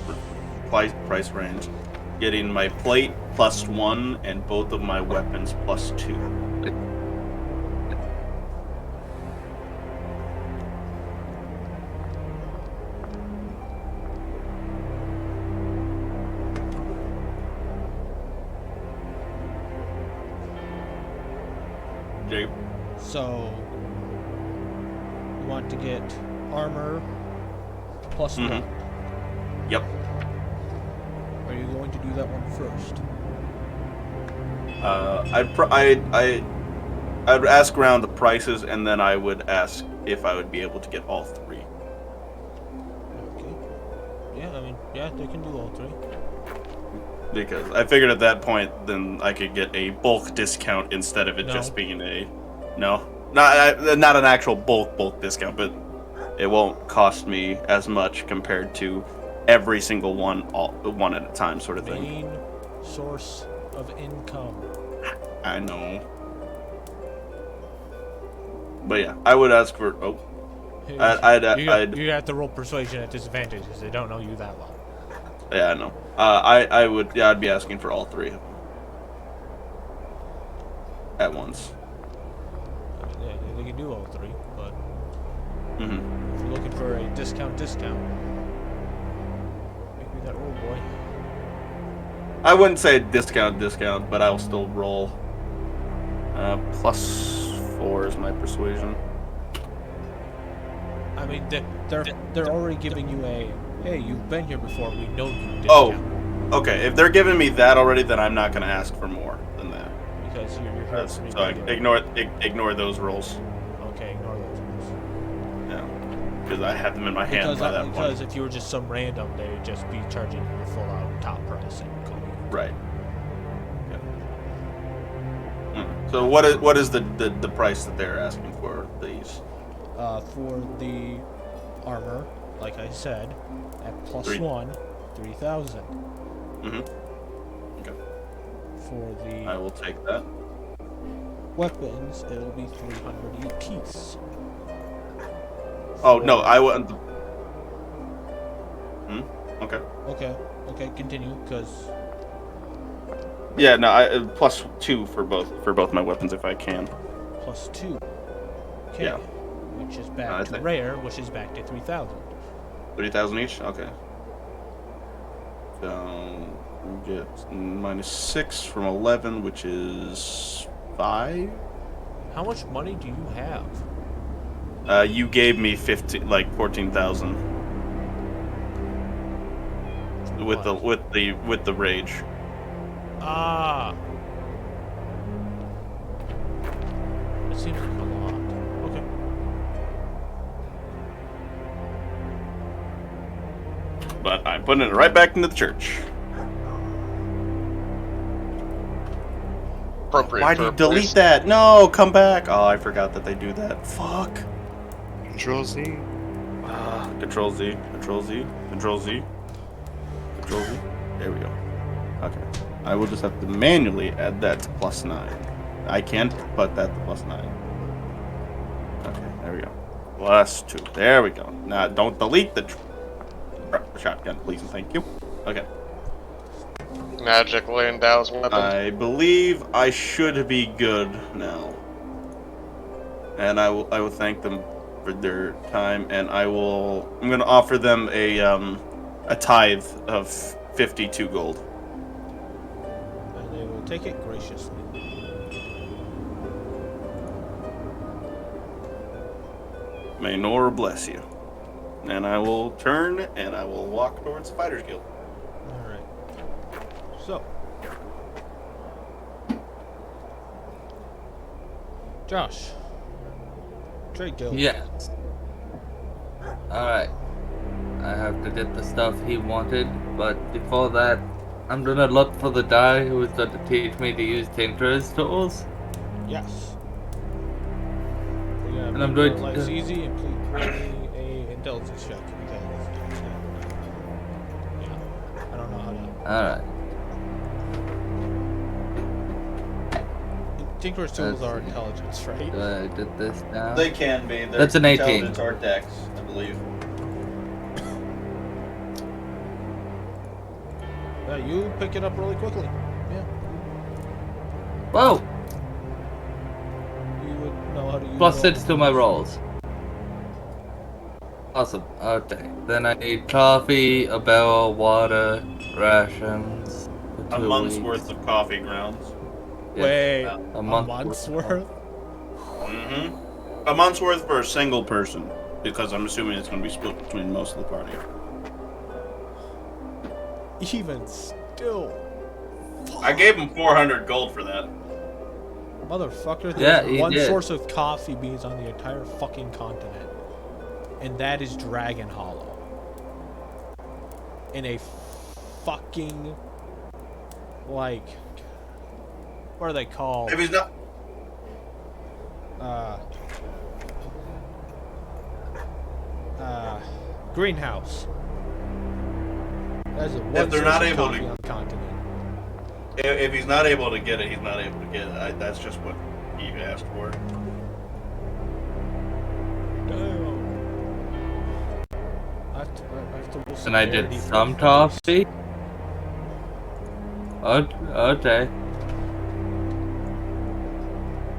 range, getting my plate +1 and both of my weapons +2. Jacob. So you want to get armor plus Mhm. 1. Yep. Are you going to do that one first? I'd ask around the prices, and then I would ask if I would be able to get all 3. Okay. Yeah, I mean, yeah, they can do all 3. Because I figured at that point, then I could get a bulk discount instead of it No. just being not an actual bulk discount, but it won't cost me as much compared to every single one one at a time sort of thing. Main source of income. I know. But yeah, I would ask for. Oh, You have to roll persuasion at disadvantage because they don't know you that well. yeah, I know. I would. Yeah, I'd be asking for all 3 of them at once. Yeah, they can do all 3, but Mm-hmm. if you're looking for a discount, make me that roll, boy. I wouldn't say discount, but I'll still roll. +4 is my persuasion. I mean, they're already giving you a, hey, you've been here before, we know you discount. Oh, okay. If they're giving me that already, then I'm not going to ask for more than that. Because you're here for me. So I ignore those rolls. Okay, ignore those ones. Yeah, because I have them in my hand by that point. Because if you were just some random, they'd just be charging you the full out top price and call you. Right. Yeah. So what is the price that they're asking for these? For the armor, like I said, at plus 3. 1, 3,000. Mm-hmm. Okay. For the I will take that. weapons, it'll be 300 each. Oh no, I want. Okay. Okay, continue, because Yeah, no, +2 for both my weapons if I can. plus 2. Okay. Yeah. Which is back to think- rare, which is back to 3,000. 3,000 each. Okay. So we get -6 from 11, which is 5. How much money do you have? You gave me 14,000 with the rage. Ah! It seems like a lot. Okay. But I'm putting it right back into the church. Appropriate. Why do you purpose. delete that? No, come back. Oh, I forgot that they do that. Fuck. Control Z. Control Z. Control Z. Control Z. Control Z. There we go. Okay. I will just have to manually add that to +9. I can't put that to +9. Okay, there we go. +2. There we go. Now, don't delete the shotgun, please and thank you. Okay. Magically endows weapon. I believe I should be good now. And I will thank them for their time, and I'm going to offer them a tithe of 52 gold. And they will take it graciously. May Nora bless you. And I will turn and I will walk towards the Fighters Guild. Alright. So. Josh. Trade guild. Yes. Alright. I have to get the stuff he wanted, but before that, I'm gonna look for the guy who was going to teach me to use Tinker's tools. Yes. And I'm going to- Life's easy and please roll me a intelligence check because I don't know how to. Alright. Tinker's tools Let's are see. intelligence, right? Do I get this now? They can be. They're That's an 18. intelligence or dex, I believe. Yeah, you pick it up really quickly. Yeah. Whoa! You would know how to use all +6 the to my tools. rolls. Awesome. Okay. Then I need coffee, a barrel, water, rations. for A 2 month's weeks. worth of coffee grounds. Yeah, Wait, a a month month's worth. worth? A month's worth for a single person, because I'm assuming it's going to be split between most of the party. Even still, I gave him 400 gold for that. motherfucker, Yeah, there's he one did. source of coffee beans on the entire fucking continent. And that is Dragon Hollow. In a fucking, like, what are they called? If he's not, Greenhouse. That's a one they're source not of able coffee to- on the continent. if he's not able to get it, he's not able to get it. That's just what he asked for. Damn. I have to roll And I did severity for some face. toffee. Okay.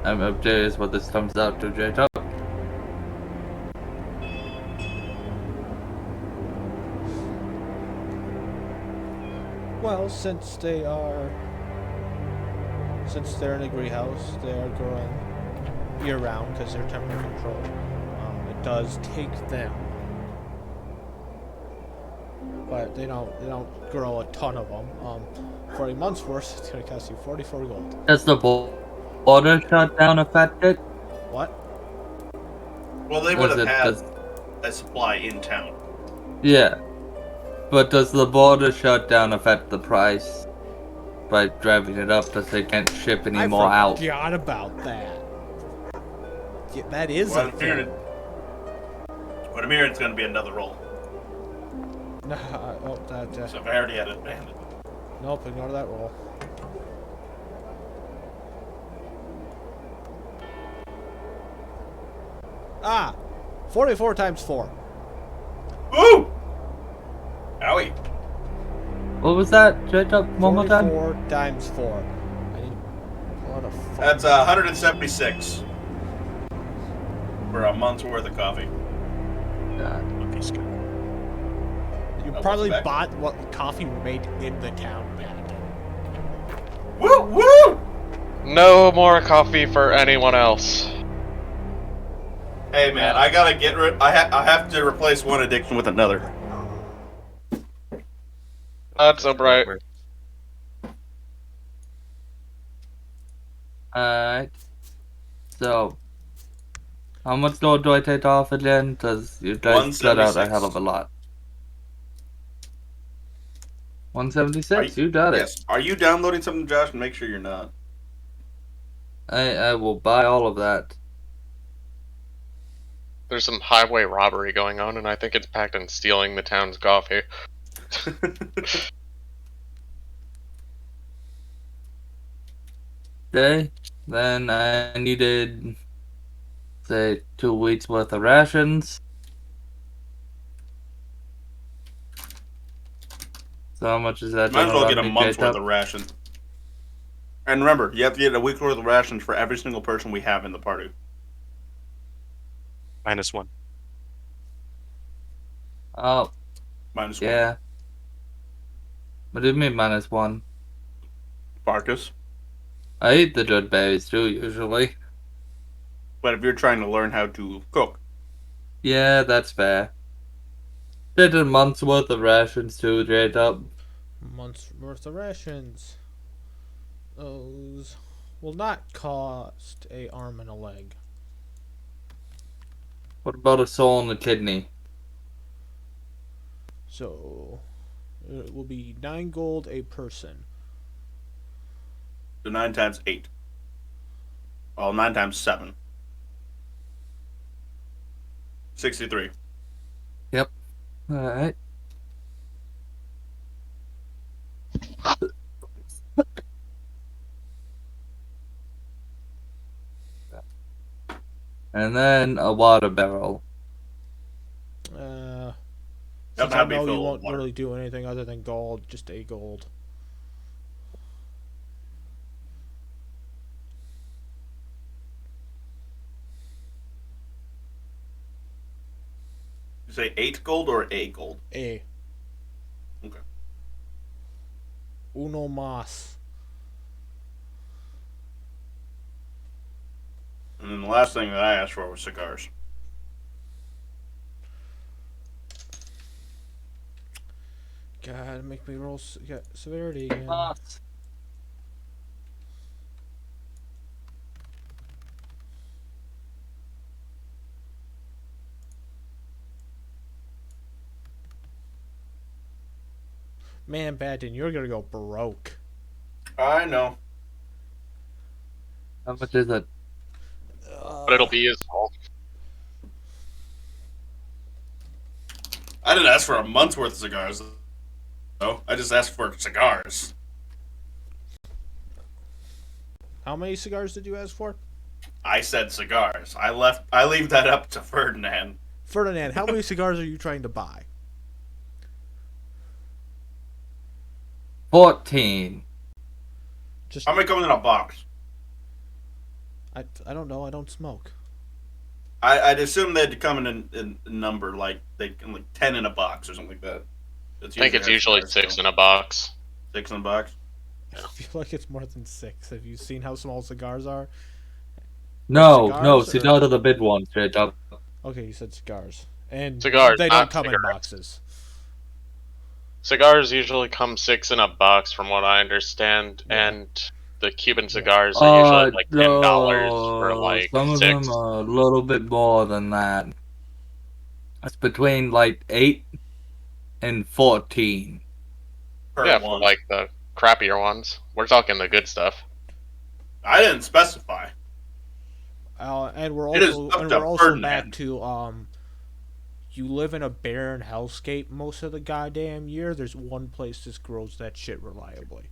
I'm curious what this comes out to, J-Top. Well, since they're in a greenhouse, they are growing year round because they're temperature controlled. It does take them, but they don't grow a ton of them. For a month's worth, it's gonna cost you 44 gold. Does the border shutdown affect it? What? Well, they Does would have it- had does- a supply in town. Yeah. But does the border shutdown affect the price by driving it up because they can't ship any more I out? forgot about that. Yeah, that is Well, a I'm hearing thing. But I'm hearing it's going to be another roll. Nah, oh, that. So if I already had it banned. Nope, ignore that roll. Ah! 44 times 4. Woo! Owie. What was that, J-Top? One more time? 44 times 4. I need. What a fuck. That's 176 for a month's worth of coffee. God. He's good. You what's probably back? bought what coffee we made in the town, man. Woo! Woo! No more coffee for anyone else. Hey man, I gotta get rid. I have to replace one addiction with another. Not so bright. Alright. So, how much gold do I take off again? Because you guys cut out a 176. hell of a lot. Are 176, you got it. Yes. Are you downloading something, Josh? And make sure you're not. I will buy all of that. There's some highway robbery going on, and I think it's Pacton stealing the town's coffee. Okay, then I needed, say, 2 weeks worth of rations. So how much is that? Might as gonna well run get a me, month's J-Top? worth of rations. And remember, you have to get a week's worth of rations for every single person we have in the party. -1. Oh, Minus yeah. What do you mean -1? one. Barkus. I eat the good berries too, usually. But if you're trying to learn how to cook, Yeah, that's fair. Did a month's worth of rations too, J-Top. Month's worth of rations. Those will not cost a arm and a leg. What about a soul and a kidney? So it will be 9 gold a person. so 9 times 8. Well, 9 times 7. 63. Alright. And then a water barrel. Since I That'd be know you filled with won't water. really do anything other than gold, just a gold. You say 8 gold or a gold? A. Okay. Uno mas. And then last thing that I asked for was cigars. God, make me roll severity again. Boss. Man, Badin, you're gonna go broke. I know. How much is it? But it'll be useful. I didn't ask for a month's worth of cigars, though. I just asked for cigars. How many cigars did you ask for? I said cigars. I leave that up to Ferdinand. Ferdinand, how many cigars are you trying to buy? 14. Just How many come in a box? I don't know. I don't smoke. I'd assume they'd come in a number like 10 in a box or something like that. I think it's usually 6 in a box. 6 in a box. I feel like it's more than 6. Have you seen how small cigars are? No, Cigars no, or- cigars are the big ones, straight up. Okay, you said cigars, and Cigars, they don't not come in cigarettes. boxes. Cigars usually come 6 in a box, from what I understand, Yeah. and the Cuban cigars are usually like $10 for no, like some of 6. them are a little bit more than that. It's between like 8 and 14. Per Yeah, for one. like the crappier ones. We're talking the good stuff. I didn't specify. And we're It is also up to back Ferdinand. to you live in a barren hellscape most of the goddamn year. There's one place that grows that shit reliably.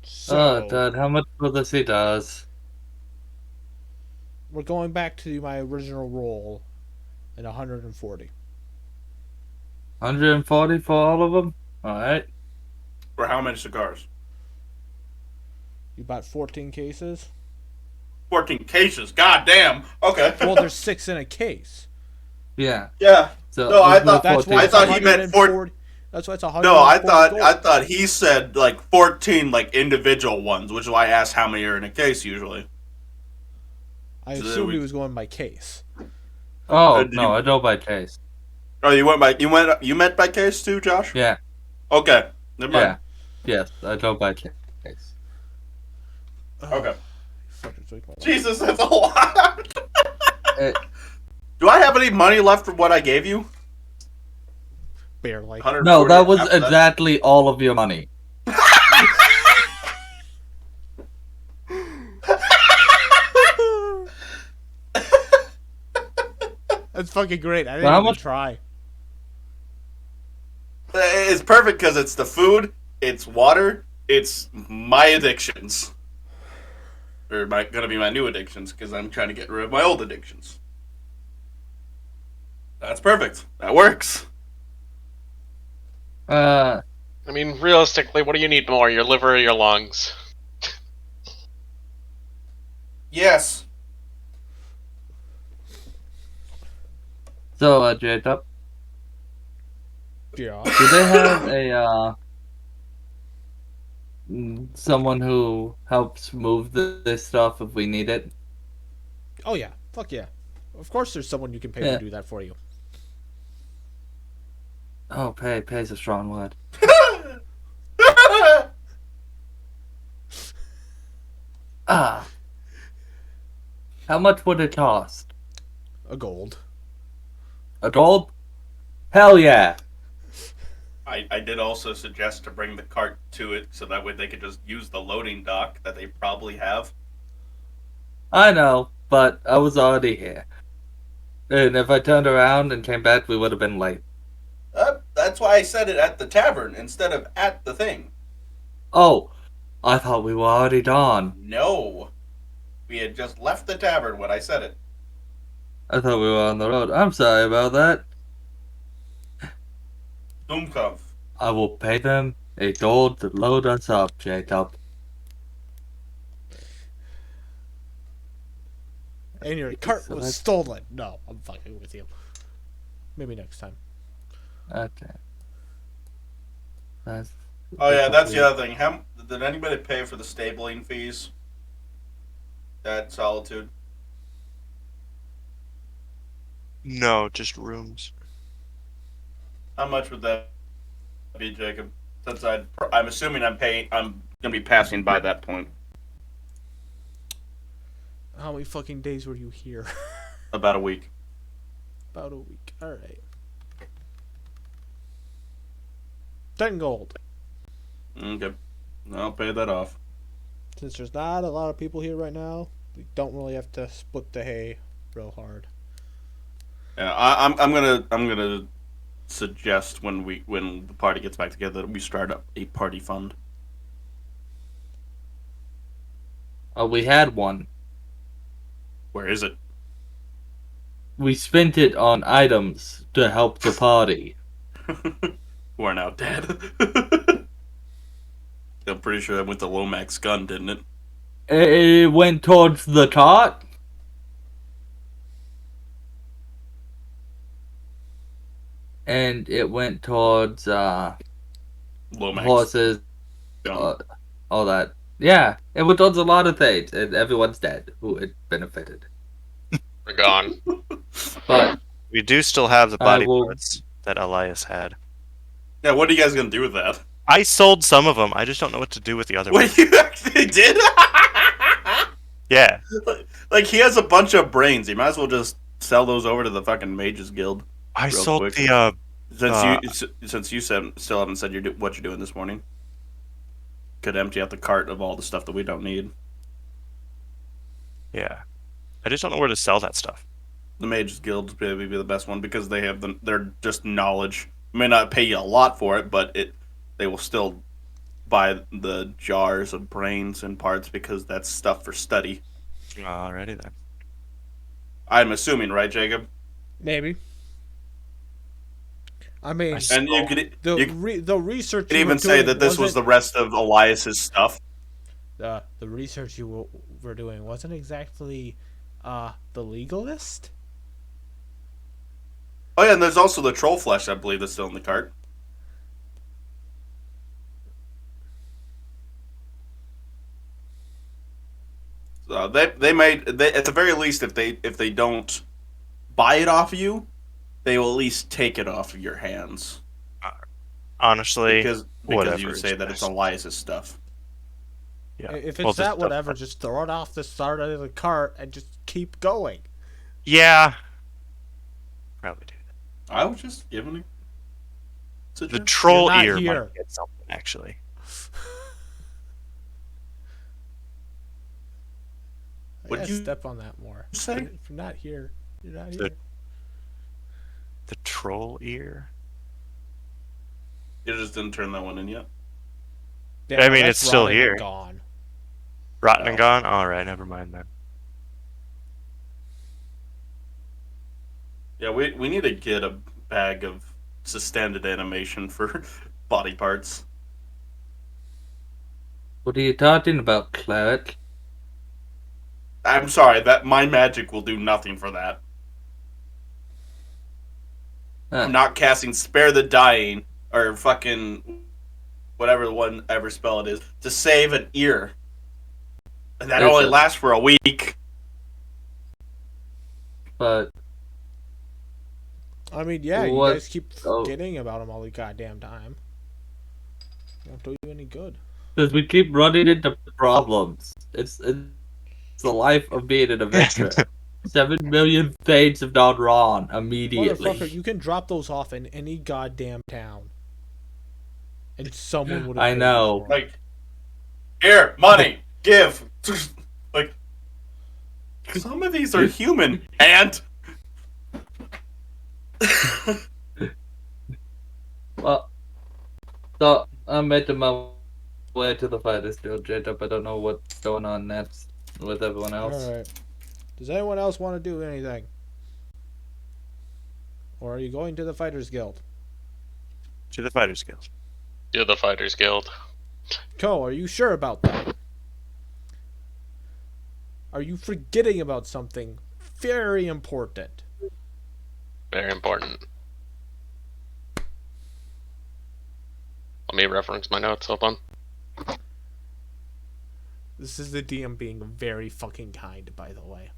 So Dad, how much for the cigars? we're going back to my original roll at 140. 140 for all of them? Alright. For how many cigars? You bought 14 cases. 14 cases. God damn. Okay. Well, there's 6 in a case. Yeah. Yeah. So No, I let's do thought- That's 14. why I it's thought he meant 140. That's why it's 140. No, I gold. thought he said like 14 like individual ones, which is why I asked how many are in a case usually. I So assumed we- he was going by case. Oh, did no, you- I don't buy taste. Oh, you meant by case too, Josh? Yeah, Okay. Never mind. yeah. Yes, I don't buy taste. Okay. Fucking take my life. Jesus, that's a lot. Eh, Do I have any money left from what I gave you? Barely. 140 no, that was after exactly all of your money. That's fucking great. I didn't Well, how even much- try. It's perfect because it's the food, it's water, it's my addictions. Or gonna be my new addictions because I'm trying to get rid of my old addictions. That's perfect. That works. Uh, I mean, realistically, what do you need more, your liver or your lungs? Yes. so, Jacob, Yeah. do they have someone who helps move this stuff if we need it? Oh yeah. Fuck yeah. Of course, there's someone you can pay Yeah. to do that for you. Oh, pay's a strong word. Ah. How much would it cost? A gold. A gold? Hell yeah! I did also suggest to bring the cart to it so that way they could just use the loading dock that they probably have. I know, but I was already here. And if I turned around and came back, we would have been late. That's why I said it at the tavern instead of at the thing. Oh, I thought we were already gone. No. We had just left the tavern when I said it. I thought we were on the road. I'm sorry about that. Doomkov. I will pay them a gold to load us up, Jacob. And your cart So was that's- stolen. No, I'm fucking with you. Maybe next time. Okay. That's Oh yeah, that's the other thing. How did anybody pay for the stabling fees at Solitude? No, just rooms. How much would that be, Jacob? Since I'm assuming I'm gonna be passing by that point. How many fucking days were you here? About a week. About a week. Alright. 10 gold. Okay, I'll pay that off. Since there's not a lot of people here right now, we don't really have to split the hay real hard. Yeah, I'm gonna suggest when the party gets back together that we start up a party fund. We had one. Where is it? We spent it on items to help the party. Who are now dead. I'm pretty sure that went to Lomax gun, didn't it? It went towards the cart. And it went towards Lomax horses, gun. all that. Yeah, it went towards a lot of things, and everyone's dead who it benefited. We're gone. But We do still have the body will- parts that Elias had. Yeah, what are you guys gonna do with that? I sold some of them. I just don't know what to do with the other ones. What, you actually did? Yeah. Like, he has a bunch of brains. You might as well just sell those over to the fucking Mages Guild. I Real sold quick. the Since you still haven't said what you're doing this morning. Could empty out the cart of all the stuff that we don't need. yeah. I just don't know where to sell that stuff. The Mages Guild would probably be the best one because they have they're just knowledge. May not pay you a lot for it, but they will still buy the jars of brains and parts because that's stuff for study. Alrighty then. I'm assuming, right, Jacob? Maybe. I mean, And you could the research could you even were say doing that this was the wasn't- rest of Elias's stuff. the research you were doing wasn't exactly the legalist. Oh yeah, and there's also the troll flesh, I believe, that's still in the cart. So they might at the very least if they don't buy it off of you, they will at least take it off of your hands Honestly, because whatever you is say that it's best. Elias's stuff. Yeah. If Well, it's the that, stuff- whatever, just throw it off the start of the cart and just keep going. Yeah. Probably do that. I was just giving it. The troll not ear here. might get something, actually. What'd I gotta you step on that more. say? If you're not here, you're not The- here. The troll ear? You just didn't turn that one in yet. Yeah, I mean, that's it's still rotting and here. Gone. Rotten Oh. and gone? Alright, never mind then. Yeah, we need to get a bag of suspended animation for body parts. what are you talking about, cleric? I'm sorry, that my magic will do nothing for that. Huh. I'm not casting Spare the Dying or fucking whatever whatever spell it is to save an ear. And that It's only a- lasts for a week. But I mean, yeah, What- you guys keep oh. forgetting about them all the goddamn time. Won't do you any good. because we keep running into problems. It's the life of being an adventurer. 7 million things have gone wrong immediately. Motherfucker, you can drop those off in any goddamn town. And someone would have I paid you know. for it. Like, here, money, give. Like, some of these are human, and Well, so I'm making my way to the fighters guild, Jacob. I don't know what's going on next with everyone else. Alright. Does anyone else want to do anything? Or are you going to the Fighters Guild? To the Fighters Guild. Do the Fighters Guild. Ko, are you sure about that? Are you forgetting about something very important? Very important. Let me reference my notes. Hold on. This is the DM being very fucking kind, by the way.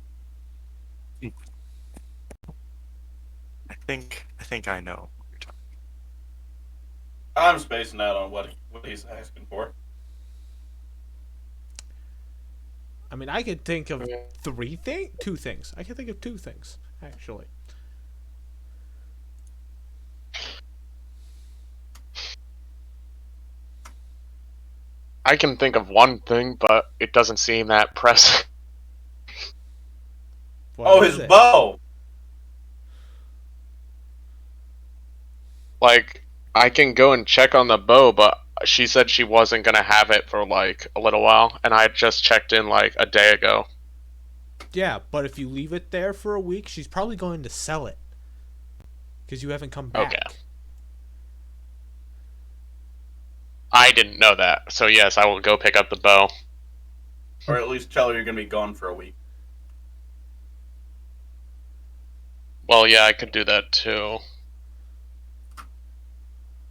I think I know what you're talking. I'm spacing out on what he's asking for. I mean, I could think of two things. I can think of two things, actually. I can think of one thing, but it doesn't seem that pressing. What His is it? bow. Like, I can go and check on the bow, but she said she wasn't gonna have it for like a little while, and I just checked in like a day ago. Yeah, but if you leave it there for a week, she's probably going to sell it. Because you haven't come back. Okay. I didn't know that, so yes, I will go pick up the bow. Or at least tell her you're going to be gone for a week. Well, yeah, I could do that too.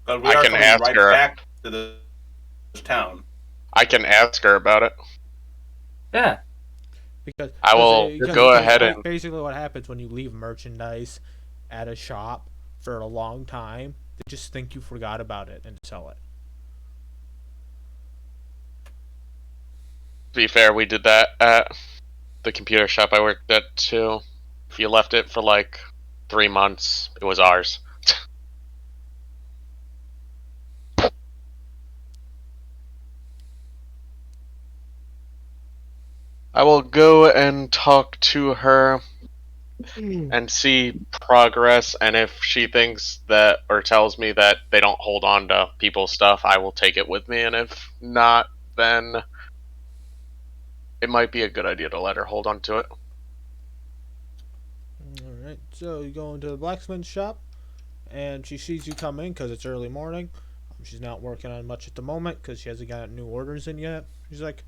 But we I are can coming ask right her. back to the town. I can ask her about it. Yeah. Because I will go ahead and- basically what happens when you leave merchandise at a shop for a long time, they just think you forgot about it and sell it. To be fair, we did that at the computer shop I worked at too. If you left it for like 3 months, it was ours. I will go and talk to her and see progress, and if she thinks that or tells me that they don't hold on to people's stuff, I will take it with me, and if not, then it might be a good idea to let her hold on to it. Alright, so you go into the blacksmith shop, and she sees you come in because it's early morning. She's not working on much at the moment because she hasn't got new orders in yet. She's like,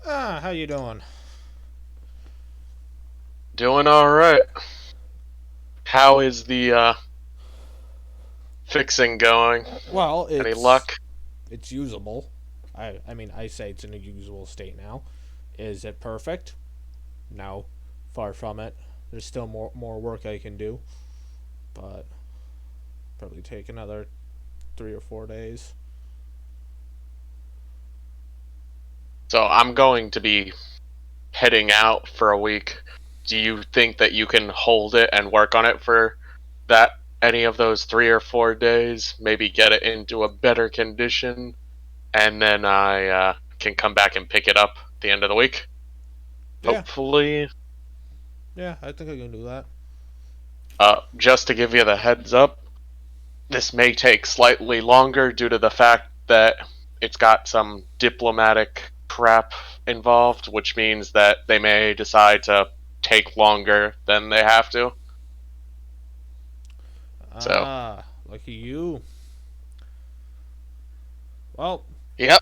how you doing? Doing alright. How is the fixing going? Well, it's... Any luck? It's usable. I mean, I say it's in a usable state now. Is it perfect? No. Far from it. There's still more work I can do. But probably take another 3 or 4 days. So I'm going to be heading out for a week. Do you think that you can hold it and work on it for any of those 3 or 4 days? Maybe get it into a better condition, and then I can come back and pick it up at the end of the week? Yeah. Hopefully. Yeah, I think I can do that. Just to give you the heads up, this may take slightly longer due to the fact that it's got some diplomatic crap involved, which means that they may decide to take longer than they have to. So. Lucky you. Well, Yep.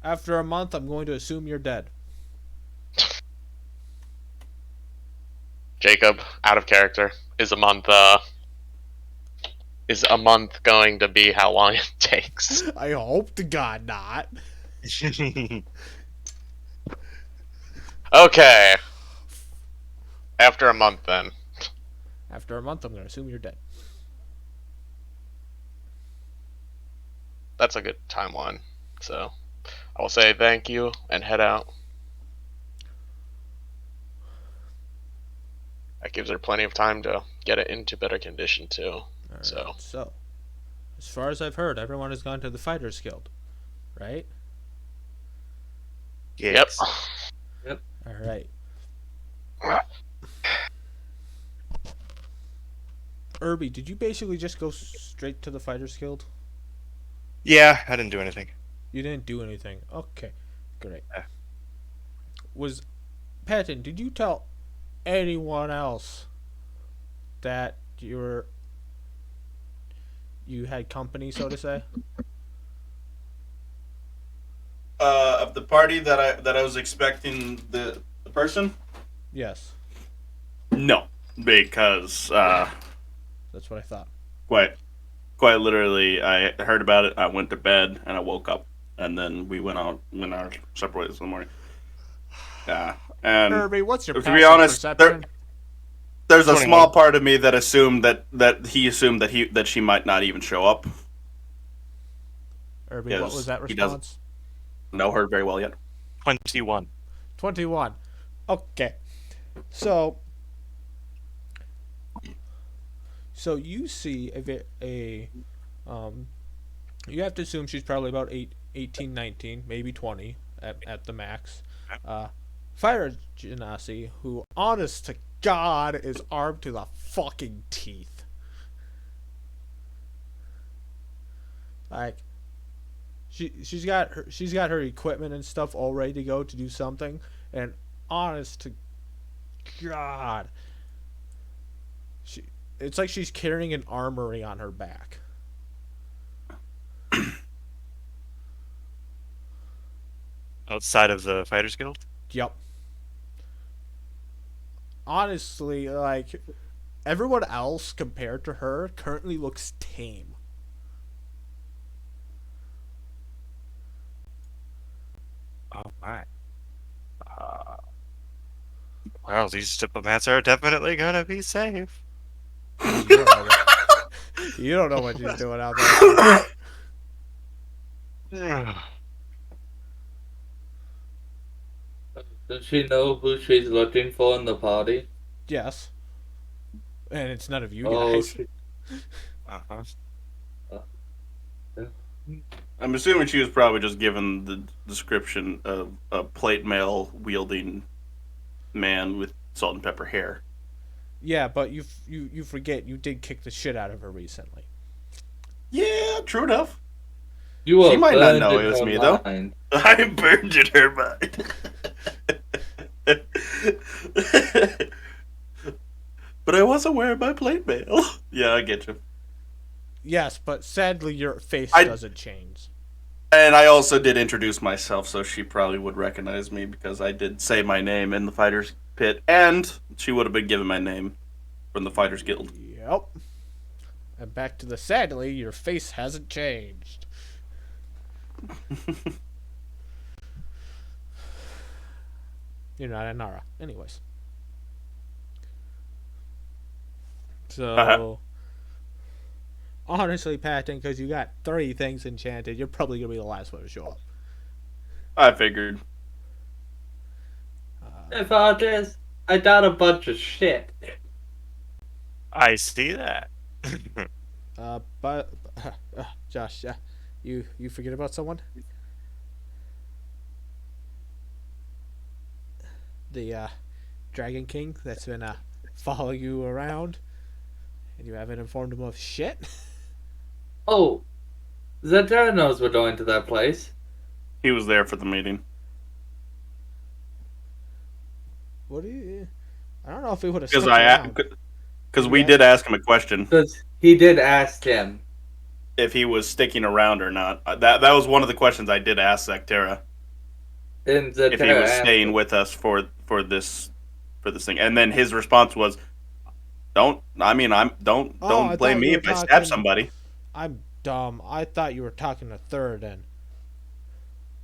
after a month, I'm going to assume you're dead. Jacob, out of character. Is a month going to be how long it takes? I hope to God not. Okay. After a month, then. After a month, I'm going to assume you're dead. That's a good timeline. So, I will say thank you and head out. That gives her plenty of time to get it into better condition, too. All right, So, as far as I've heard, everyone has gone to the Fighters Guild, right? yep. All right. Irby, did you basically just go straight to the Fighters Guild? Yeah, I didn't do anything. You didn't do anything. Okay, great. Yeah. Patton, did you tell anyone else that you had company, so to say? Of the party that I was expecting the person? Yes, No, because that's what I thought. quite quite literally, I heard about it. I went to bed and I woke up, and then we went our separate ways in the morning. Yeah, and Irby, what's your to passive be honest, perception? there's a 21. small part of me that assumed that he assumed that she might not even show up. Irby, Yes, what was that he doesn't. response? Know her very well yet. 21. 21. Okay. So you see you have to assume she's probably about 18, 19, maybe 20 at the max. Fire Genasi, who, honest to God, is armed to the fucking teeth. Like, she's got her equipment and stuff all ready to go to do something, and honest to God, it's like she's carrying an armory on her back. Outside of the Fighters Guild? Yep. Honestly, like, everyone else compared to her currently looks tame. Oh my. Well, these diplomats are definitely gonna be safe. You don't know what she's doing out there. Does she know who she's looking for in the party? Yes. And it's none of you Oh, guys. Uh-huh. I'm assuming she was probably just given the description of a plate mail wielding man with salt and pepper hair. Yeah, but you forget you did kick the shit out of her recently. Yeah, true enough. You were She might not burned know in it was her me, though. mind. I burned in her mind. But I was aware of my plate mail. Yeah, I get you. Yes, but sadly your face I- doesn't change. And I also did introduce myself, so she probably would recognize me because I did say my name in the Fighters Pit, and she would have been given my name from the Fighters Guild. Yep. And back to the sadly, your face hasn't changed. You're not a Nara. Anyways. So, honestly, Patton, because you got 3 things enchanted, you're probably going to be the last one to show up. I figured. If I just, I got a bunch of shit. I see that. But Josh, you forget about someone? The Dragon King that's been following you around, and you haven't informed him of shit. Oh, Zetera knows we're going to that place. He was there for the meeting. What do you? I don't know if he would have. Because we did ask him a question Because he did ask him. if he was sticking around or not. That was one of the questions I did ask Zactera, And Zetera if he was asked staying him. with us for this thing. And then his response was, don't I blame thought me you if were I stab talking- somebody." I'm dumb. I thought you were talking to Third, and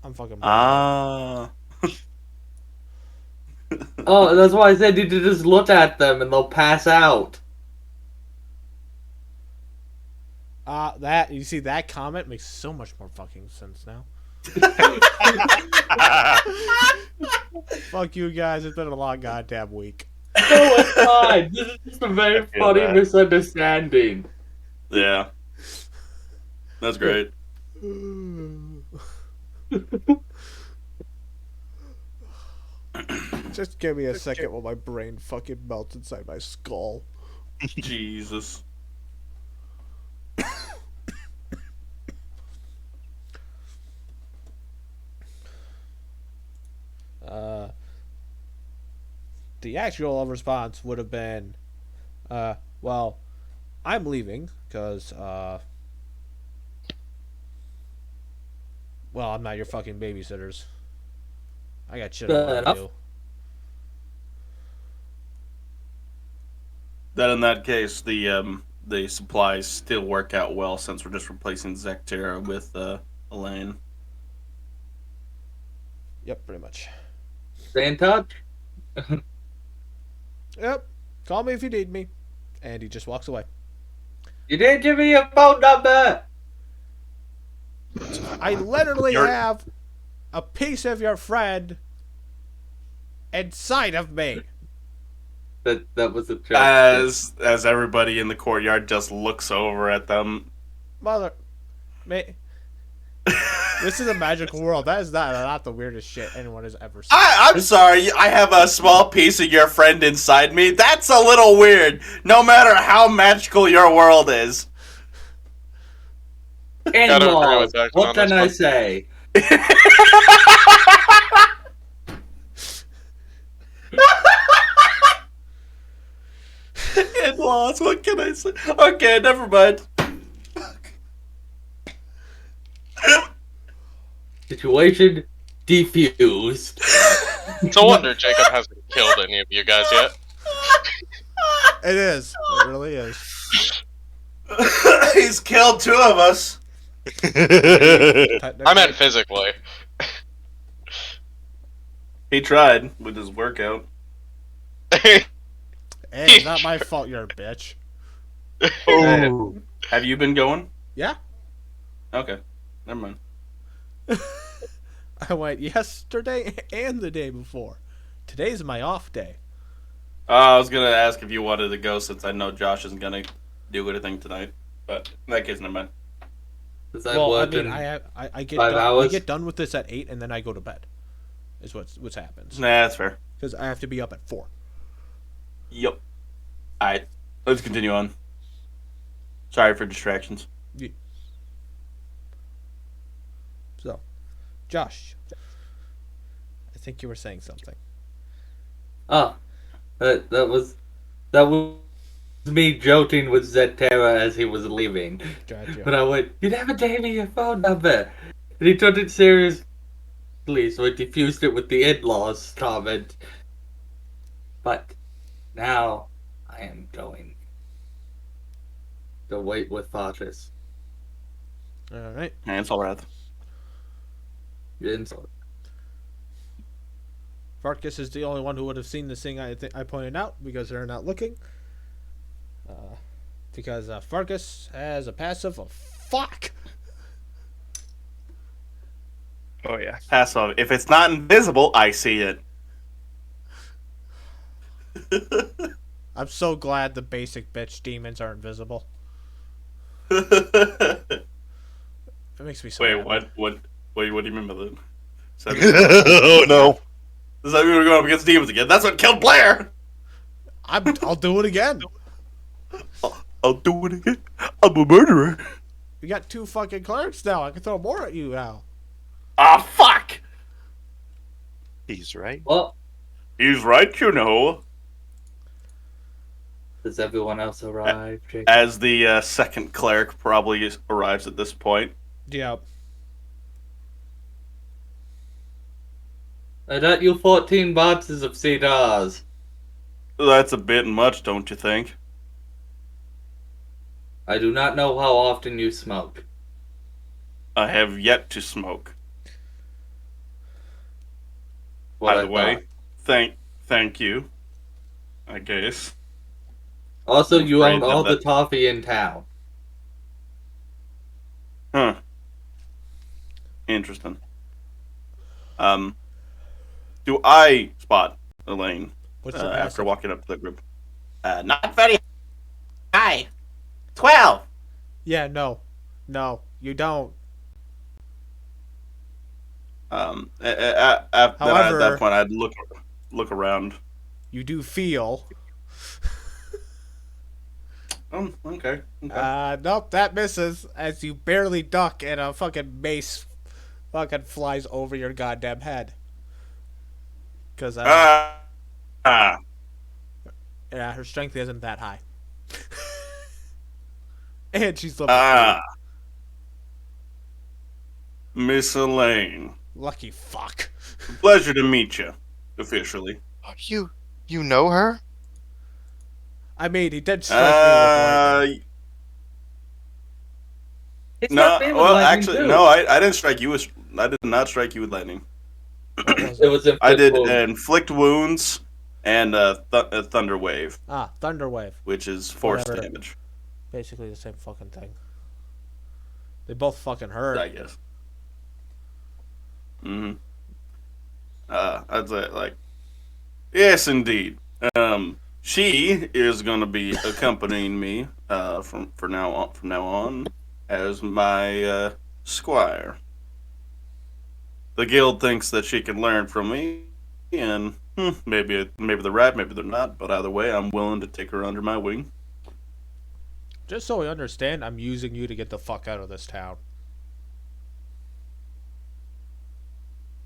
I'm fucking. Ah. Oh, that's why I said you to just look at them and they'll pass out. That you see that comment makes so much more fucking sense now. Fuck you guys. It's been a long goddamn week. No, it's fine. This is just a very feel funny that. misunderstanding. Yeah. That's great. Just give me a second while my brain fucking melts inside my skull. Jesus. The actual response would have been, well, I'm leaving because, well, I'm not your fucking babysitters. I got shit I Fair want to enough. do. Then in that case, the the supplies still work out well since we're just replacing Zectera with Elaine. Yep, pretty much. Stay in touch. Yep. Call me if you need me. And he just walks away. You didn't give me your phone number. I literally You're- have a piece of your friend inside of me. That was a joke. As everybody in the courtyard just looks over at them. Mother. This is a magical world. That is not the weirdest shit anyone has ever seen. I'm sorry, I have a small piece of your friend inside me. That's a little weird, no matter how magical your world is. Gotta agree In-laws. with Jackson What on can this I one. say? In-laws, what can I say? Okay, never mind. Situation defused. No wonder Jacob hasn't killed any of you guys yet. It is. It really is. He's killed 2 of us. I meant physically. He tried with his workout. Hey, it's not my fault you're a bitch. Have you been going? Yeah. Okay, never mind. I went yesterday and the day before. Today's my off day. I was gonna ask if you wanted to go since I know Josh isn't gonna do anything tonight. But in that case, never mind. Because I Well, I worked mean, in I get 5 done, I hours. get done with this at 8 and then I go to bed. Is what's happens. Nah, that's fair. Because I have to be up at 4. Yep. Alright, let's continue on. Sorry for distractions. So, Josh, I think you were saying something. Oh, that was me joking with Zetera as he was leaving. Gotcha. But I went, you never gave me your phone number. And he took it seriously, so I diffused it with the in-laws comment. But now I am going to wait with Fartis. All right. Hands all right. Farkas is the only one who would have seen this thing I pointed out because they're not looking. Because Farkas has a passive of fuck. Oh yeah. Pass off. If it's not invisible, I see it. I'm so glad the basic bitch demons are invisible. Wait, It makes me so happy. what do you mean by that? Oh no. Does that mean we're going up against demons again? That's what killed Blair! I'll do it again. I'll do it again. I'm a murderer. We got 2 fucking clerics now. I can throw more at you now. Ah, fuck! He's right. Well, He's right, you know. does everyone else arrive, Jake? As the second cleric probably arrives at this point. Yep. I got you 14 boxes of cigars. That's a bit much, don't you think? I do not know how often you smoke. I have yet to smoke. What By I the way, thought. thank you. I guess. Also, you afraid own all that- the toffee in town. Huh. Interesting. Do I spot Elaine What's your after passive? walking up to the group? Not very high. 12. Yeah, no, you don't. At However- that point, I'd look around. You do feel. Okay. Nope, that misses as you barely duck and a fucking mace fucking flies over your goddamn head. Because yeah, her strength isn't that high. And she's level 3. Miss Elaine, Lucky fuck. pleasure to meet you, officially. You know her? I mean, he did strike me with came with well, lightning actually, too. no, I didn't strike you with. I did not strike you with lightning. It was inflict I did wounds. inflict wounds and a thunder wave, Thunder Wave. which is force Whatever. damage. Basically the same fucking thing. They both fucking hurt. I guess. Mm-hmm. I'd say like, yes, indeed. She is going to be accompanying me from now on as my squire. The guild thinks that she can learn from me, and maybe they're right, maybe they're not. But either way, I'm willing to take her under my wing. Just so we understand, I'm using you to get the fuck out of this town.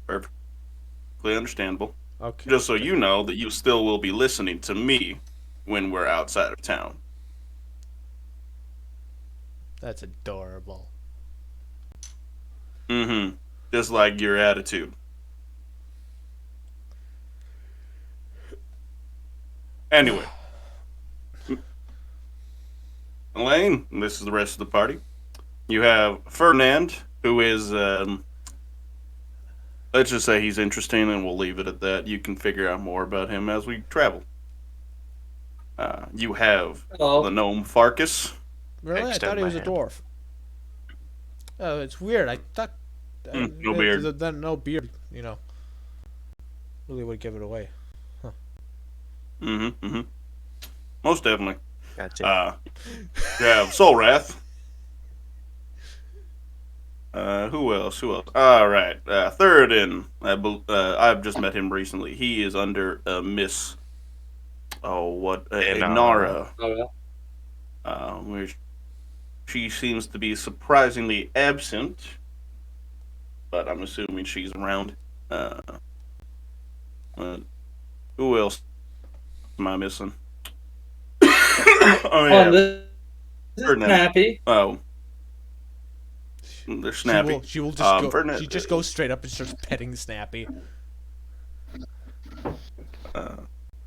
Perfectly understandable. Okay. Just so you know that you still will be listening to me when we're outside of town. That's adorable. Mm-hmm. Just like your attitude. Anyway. Elaine, this is the rest of the party. You have Ferdinand, who is, let's just say he's interesting, and we'll leave it at that. You can figure out more about him as we travel. You have Hello. the gnome Farkas. Really? I Extend thought he my was a hand. dwarf. Oh, it's weird. I thought no beard. No beard, really would give it away. Mm-hmm, mm-hmm. Most definitely. Gotcha. You have Soul Wrath. Who else? All right. Theoden. I've just met him recently. He is under Miss. Ignara. Oh, yeah. Where she seems to be surprisingly absent, but I'm assuming she's around. Who else am I missing? Oh Oh, yeah. this is Ferdinand. Snappy. Oh. They're snappy. She will just go. Ferdinand- She just goes straight up and starts petting Snappy.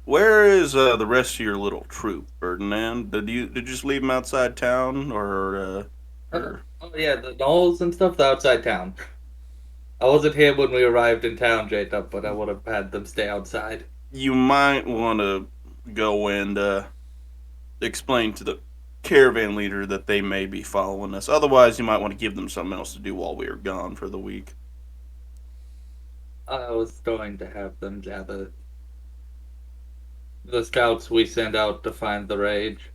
Where is the rest of your little troop, Ferdinand? Did you just leave them outside town, or? Oh yeah, the knolls and stuff. They're outside town. I wasn't here when we arrived in town, J-Dub, but I would have had them stay outside. You might want to go and explain to the caravan leader that they may be following us. Otherwise, you might want to give them something else to do while we are gone for the week. I was going to have them gather the scouts we send out to find the rage.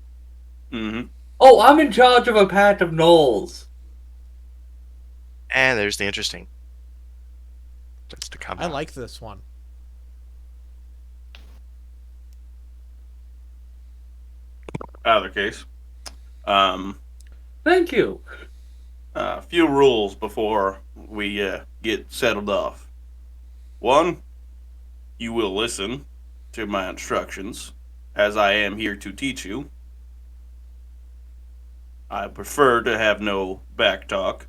Mm-hmm. Oh, I'm in charge of a pack of gnolls. And there's the interesting. That's to come I out. like this one. Either case, Thank you. a few rules before we get settled off. One, you will listen to my instructions, as I am here to teach you. I prefer to have no back talk,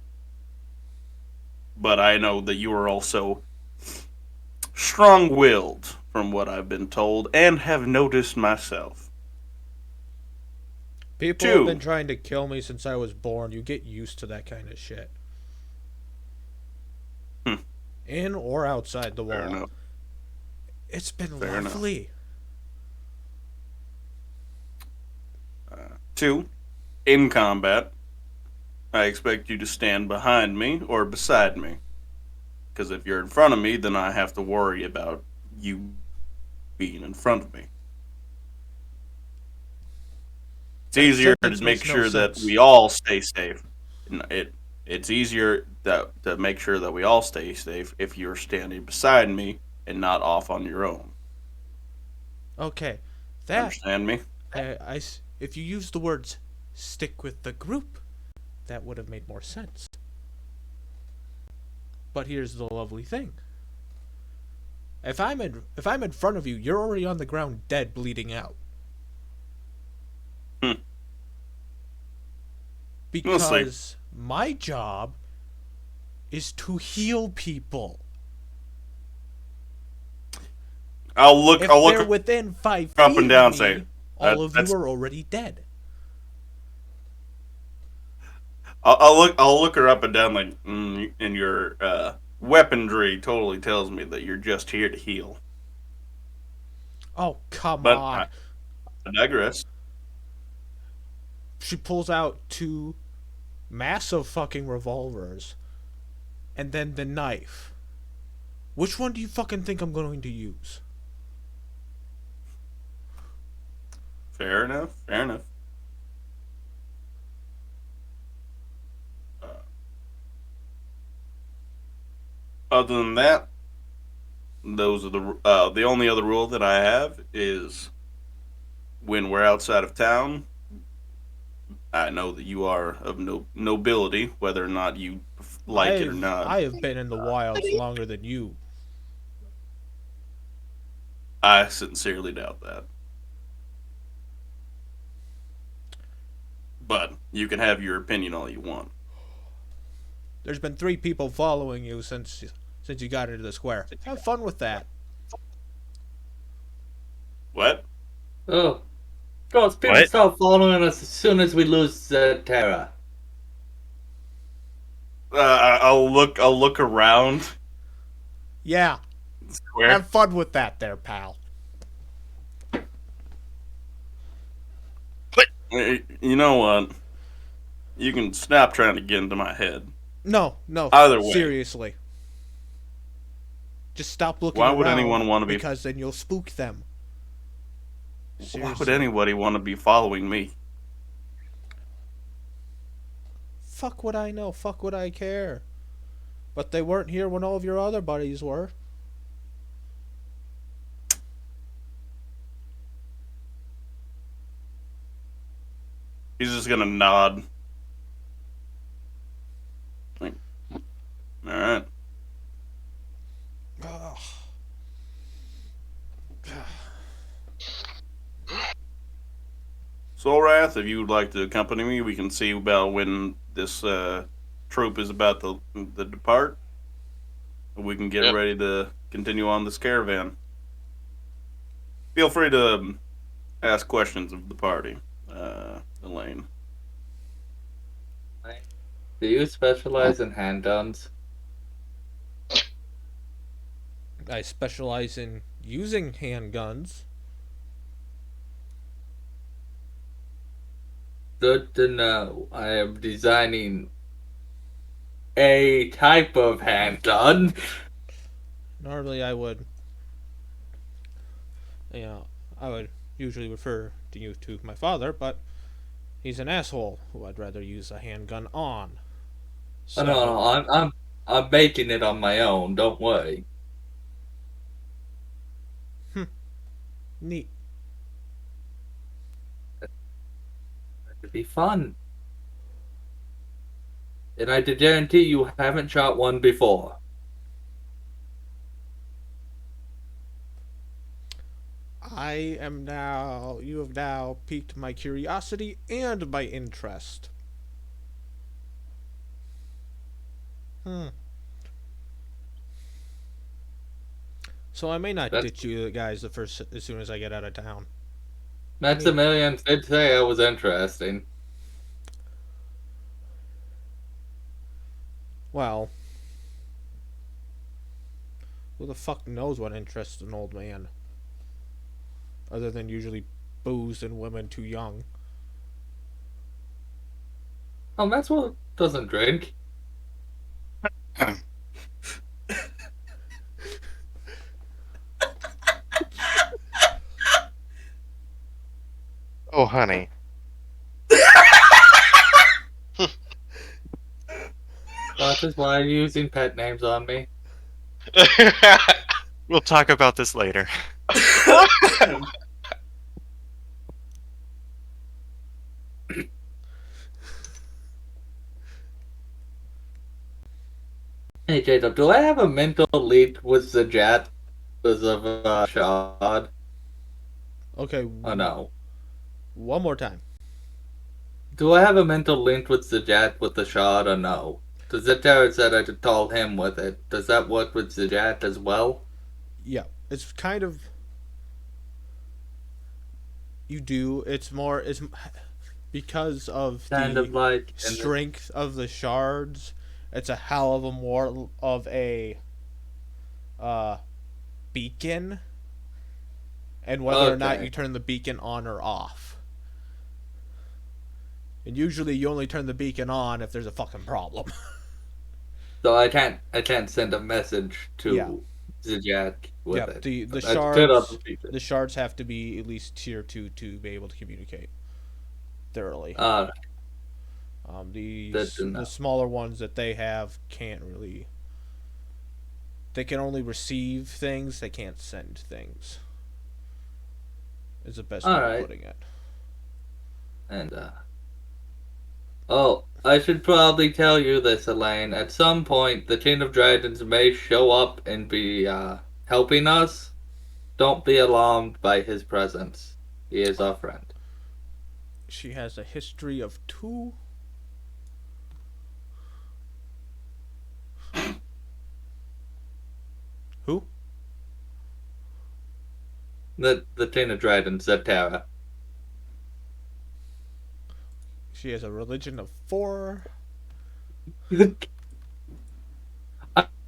but I know that you are also strong-willed, from what I've been told, and have noticed myself. People Two. have been trying to kill me since I was born. You get used to that kind of shit. In or outside the Fair wall. enough. It's been Fair enough. lovely. Two, in combat, I expect you to stand behind me or beside me. Because if you're in front of me, then I have to worry about you being in front of me. It's easier sentence to make makes no sure that sense. we all stay safe. It's easier to make sure that we all stay safe if you're standing beside me and not off on your own. Okay. That Understand me? if you use the words stick with the group, that would have made more sense. But here's the lovely thing. If I'm in front of you, you're already on the ground dead, bleeding out. Because my job is to heal people. I'll look If I'll they're look within 5 feet up and down, of me, say, all of that's- you are already dead. I'll look her up and down like, and your weaponry totally tells me that you're just here to heal. Oh, come But on. I digress. She pulls out two massive fucking revolvers. And then the knife. Which one do you fucking think I'm going to use? Fair enough. Fair enough. Other than that, those are the only other rule that I have is when we're outside of town. I know that you are of nobility, whether or not you like it or not. I have been in the wilds longer than you. I sincerely doubt that. But you can have your opinion all you want. There's been 3 people following you since you got into the square. Have fun with that. What? Oh. Girls, people What? start following us as soon as we lose Terra. I'll look around. Yeah, Square. have fun with that there, pal. You know what? You can stop trying to get into my head. No, Either way. seriously. Just stop looking Why would around anyone want to be? because then you'll spook them. Why would Seriously. anybody want to be following me? Fuck what I know, fuck what I care. But they weren't here when all of your other buddies were. He's just gonna nod. Like, all right. Ugh. Solrath, if you would like to accompany me, we can see about when this troop is about to depart. We can get Yep. ready to continue on this caravan. Feel free to ask questions of the party, Elaine. Do you specialize in handguns? I specialize in using handguns. Good to know. I am designing a type of handgun. Normally I would I would usually refer to you to my father, but he's an asshole who I'd rather use a handgun on. So, No, I'm making it on my own. Don't worry. neat. It'd be fun. And I guarantee you haven't shot one before. You have now piqued my curiosity and my interest. So I may not That's- ditch you guys as soon as I get out of town. Maximilian did say I was interesting. Well, who the fuck knows what interests an old man? Other than usually booze and women too young. Oh, Maxwell doesn't drink. Oh, honey. That is why you're using pet names on me. We'll talk about this later. Hey, Jacob, do I have a mental link with the jet because of Shard? Okay, Oh, no. one more time. Do I have a mental link with the jet with the Shard or no? Because the Terror said I could call him with it. Does that work with the jet as well? Yeah, it's kind of. You do. It's more. because of kind the of like in the- strength of the shards, it's a hell of a more of a beacon, and whether or not Okay. you turn the beacon on or off. And usually you only turn the beacon on if there's a fucking problem. So I can't send a message to Yeah. Zijak with Yeah, it. the That's good on shards the feature. the shards have to be at least tier 2 to be able to communicate thoroughly. Alright, The good to know. the smaller ones that they have can't really. They can only receive things. They can't send things. Is the best way of Alright. putting it. And oh, I should probably tell you this, Elaine. At some point, the Chain of Dragons may show up and be helping us. Don't be alarmed by his presence. He is our friend. She has a history of 2. Who? The Chain of Dragons, Zetara. She has a religion of 4.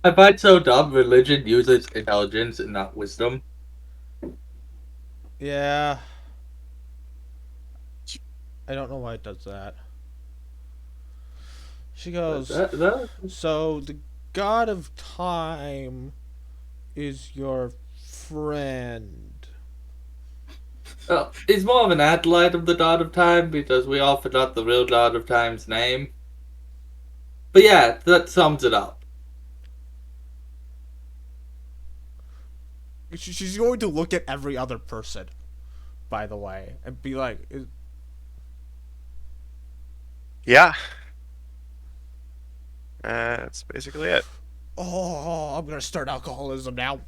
I find so dumb. Religion uses intelligence and not wisdom. Yeah. I don't know why it does that. She goes, so the god of time is your friend. Well, he's more of an acolyte of the God of Time because we all forgot the real God of Time's name. But yeah, that sums it up. She's going to look at every other person, by the way, and be like, Yeah. That's basically it. oh, I'm going to start alcoholism now.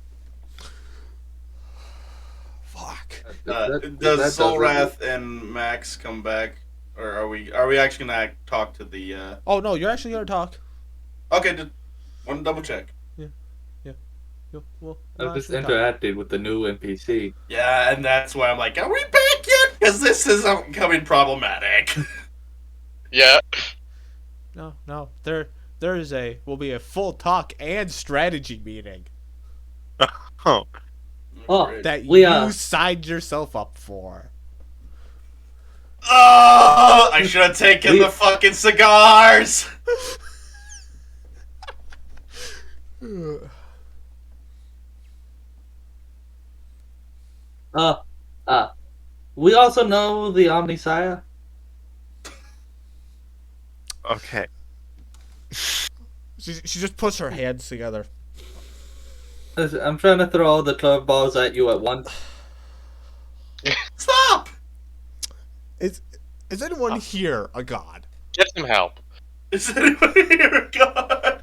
Fuck. Does Solrath and Max come back, or are we actually gonna talk to the? Oh, no, you're actually going to talk. Okay, just want to double check. Well, I've just actually talk. interacted with the new NPC. Yeah, and that's why I'm like, are we back yet? Because this is becoming problematic. Yeah. No, will be a full talk and strategy meeting Oh. Oh, that we you signed yourself up for. Oh, I should have taken the fucking cigars. We also know the Omnisire. Okay. She just puts her hands together. I'm trying to throw all the curveballs at you at once. Stop. Is anyone here a god? Get some help. Is anybody here? God.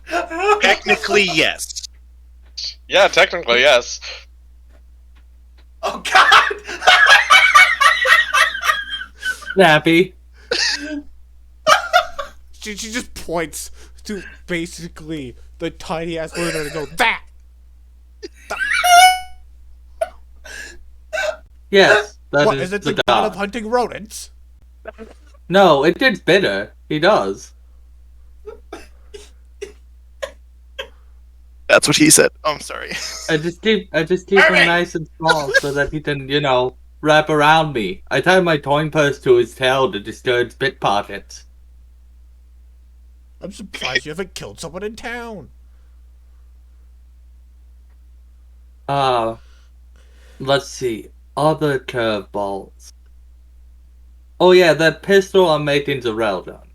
Technically, yes. Yeah, technically, yes. Oh God. Snappy. She just points to basically the tiny ass lunar and go that. Yes, that What is it? The god of hunting rodents? No, it gets bitter. He does. That's what he said. Oh, I'm sorry. I just keep him nice and small so that he can, wrap around me. I tie my coin purse to his tail to discourage pickpockets. I'm surprised you haven't killed someone in town. Let's see. Other curveballs. Oh yeah, that pistol I'm making's a railgun.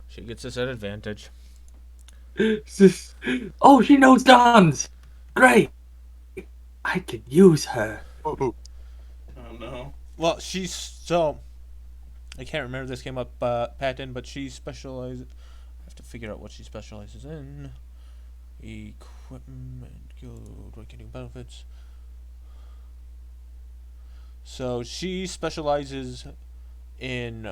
She gets us an advantage. Oh, she knows guns! Great! I could use her. Oh no. Well, I can't remember if this came up, Patton, but she specializes. I have to figure out what she specializes in. Equipment, guild, getting benefits. So she specializes in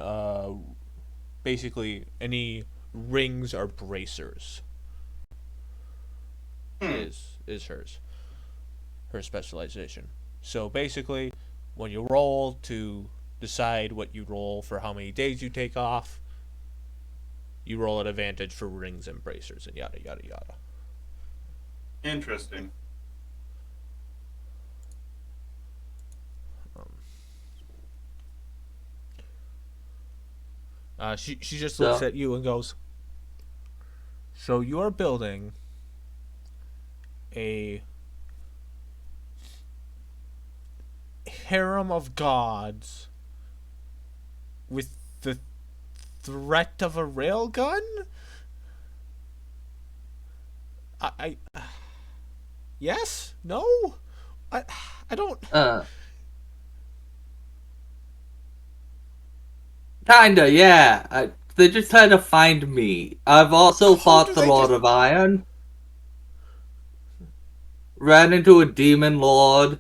basically any rings or bracers. Is her specialization. So basically, when you roll to decide what you roll for how many days you take off. You roll at advantage for rings and bracers and yada yada yada. Interesting. She just looks So- at you and goes, "So you are building a harem of gods with the threat of a railgun?" I yes? No? I don't. Kinda, yeah. They just had to find me. I've also How fought do the they Lord just- of Iron. Ran into a demon lord.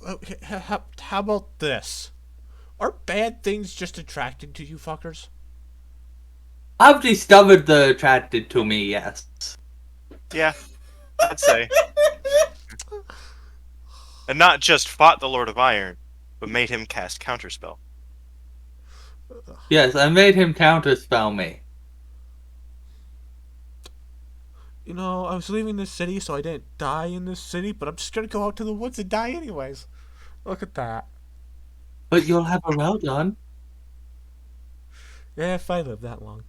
Okay, how about this? Are bad things just attracted to you fuckers? I've discovered they're attracted to me, yes. Yeah, I'd say. And not just fought the Lord of Iron, but made him cast Counterspell. Yes, I made him counterspell me. You know, I was leaving this city so I didn't die in this city, but I'm just gonna go out to the woods and die anyways. Look at that. But you'll have a well done. Yeah, if I live that long.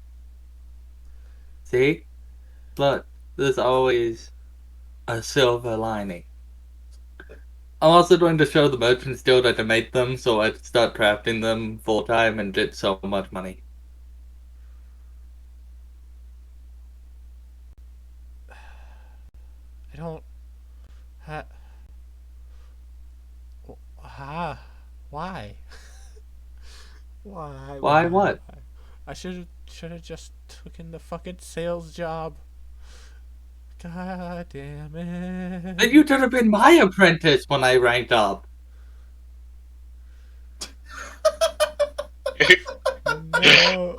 See? Look, there's always a silver lining. I'm also going to show the merchants guild that I made them, so I start crafting them full time and get so much money. I don't. Ha. Why? Why? Why what? I should have just taken the fucking sales job. God damn it. Then you should have been my apprentice when I ranked up. No.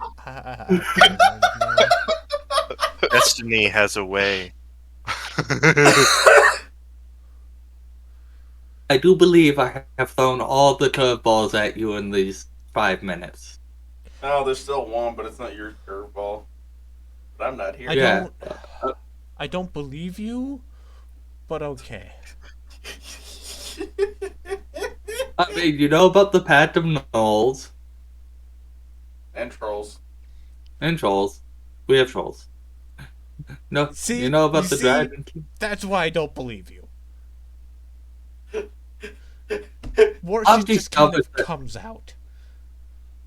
Destiny has a way. I do believe I have thrown all the curveballs at you in these 5 minutes. No, there's still one, but it's not your curveball. But I'm not here. Yeah. I don't believe you, but okay. I mean, you know about the Pact of Gnolls And trolls. and trolls. We have trolls. No, See? you know about You the see? dragon. That's why I don't believe you. War I've shit just kind discovered of that- comes out.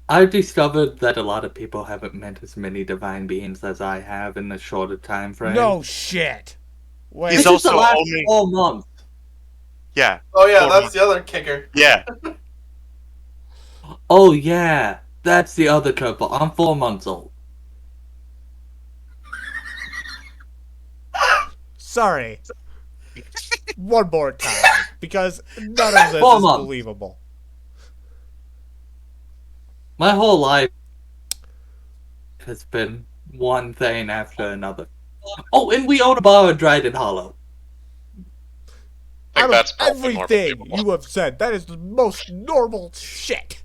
I've discovered that a lot of people haven't met as many divine beings as I have in a shorter time frame. No shit. Wait. He's This is the also last only- 4 months. Yeah, Oh yeah, Hold that's on. the other kicker. yeah. Oh yeah, that's the other curveball. I'm 4 months old. Sorry. One more time, because none of this Four is months. believable. My whole life has been one thing after another. Oh, and we own a bar in Dryden Hollow. I Out think that's of probably more everything believable. you have said, that is the most normal shit.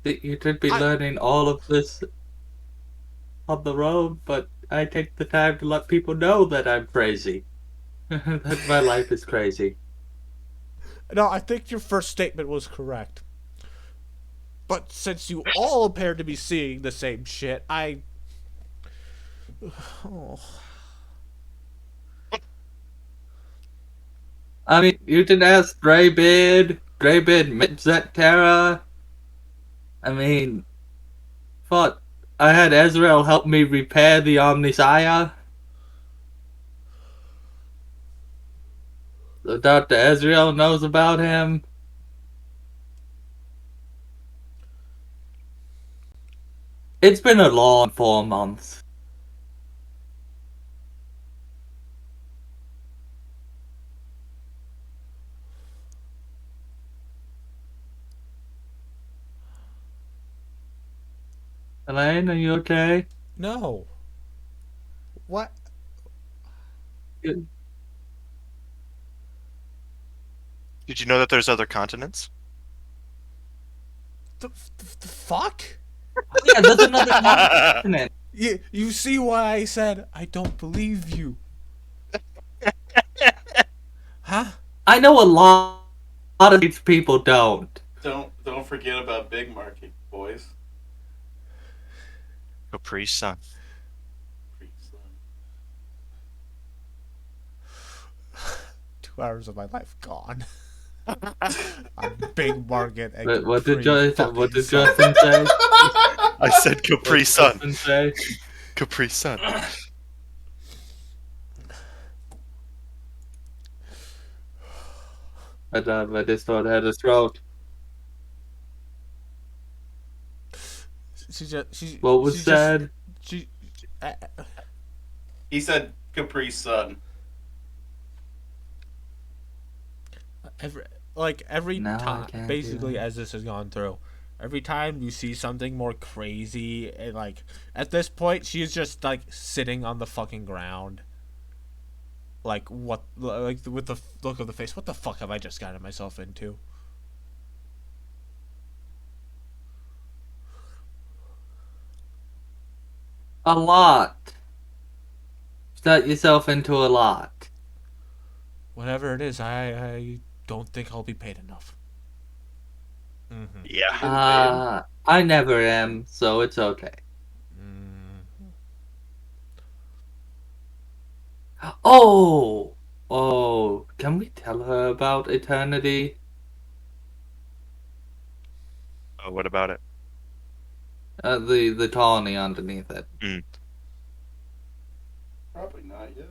You should be I- learning all of this on the road, but I take the time to let people know that I'm crazy. That my life is crazy. No, I think your first statement was correct. But since you all appear to be seeing the same shit, I. Oh. I mean, you can ask Greybeard Mitzet Terra. I mean, fuck. I had Ezreal help me repair the Omnisaya. So Dr. Ezreal knows about him. It's been a long 4 months. Elaine, are you okay? No. What? Did you know that there's other continents? The fuck? Yeah, there's another continent. You see why I said I don't believe you? Huh? I know a lot of these people don't. Don't forget about Big Market, boys. Capri Sun. 2 hours of my life gone. On Big Market and What did Capri Justin? What did fucking Justin say? I said Capri What Sun. did Justin say? Capri Sun. I just thought I had a stroke. What was said? He said Capri Sun. every No, I time, can't do basically, that. as this has gone through, every time you see something more crazy, and like at this point, she is just like sitting on the fucking ground. Like what? Like with the look of the face. What the fuck have I just gotten myself into? A lot. Set yourself into a lot. Whatever it is, I don't think I'll be paid enough. Yeah. I never am, so it's okay. Oh, can we tell her about eternity? Oh, what about it? The colony underneath it. Probably not yet.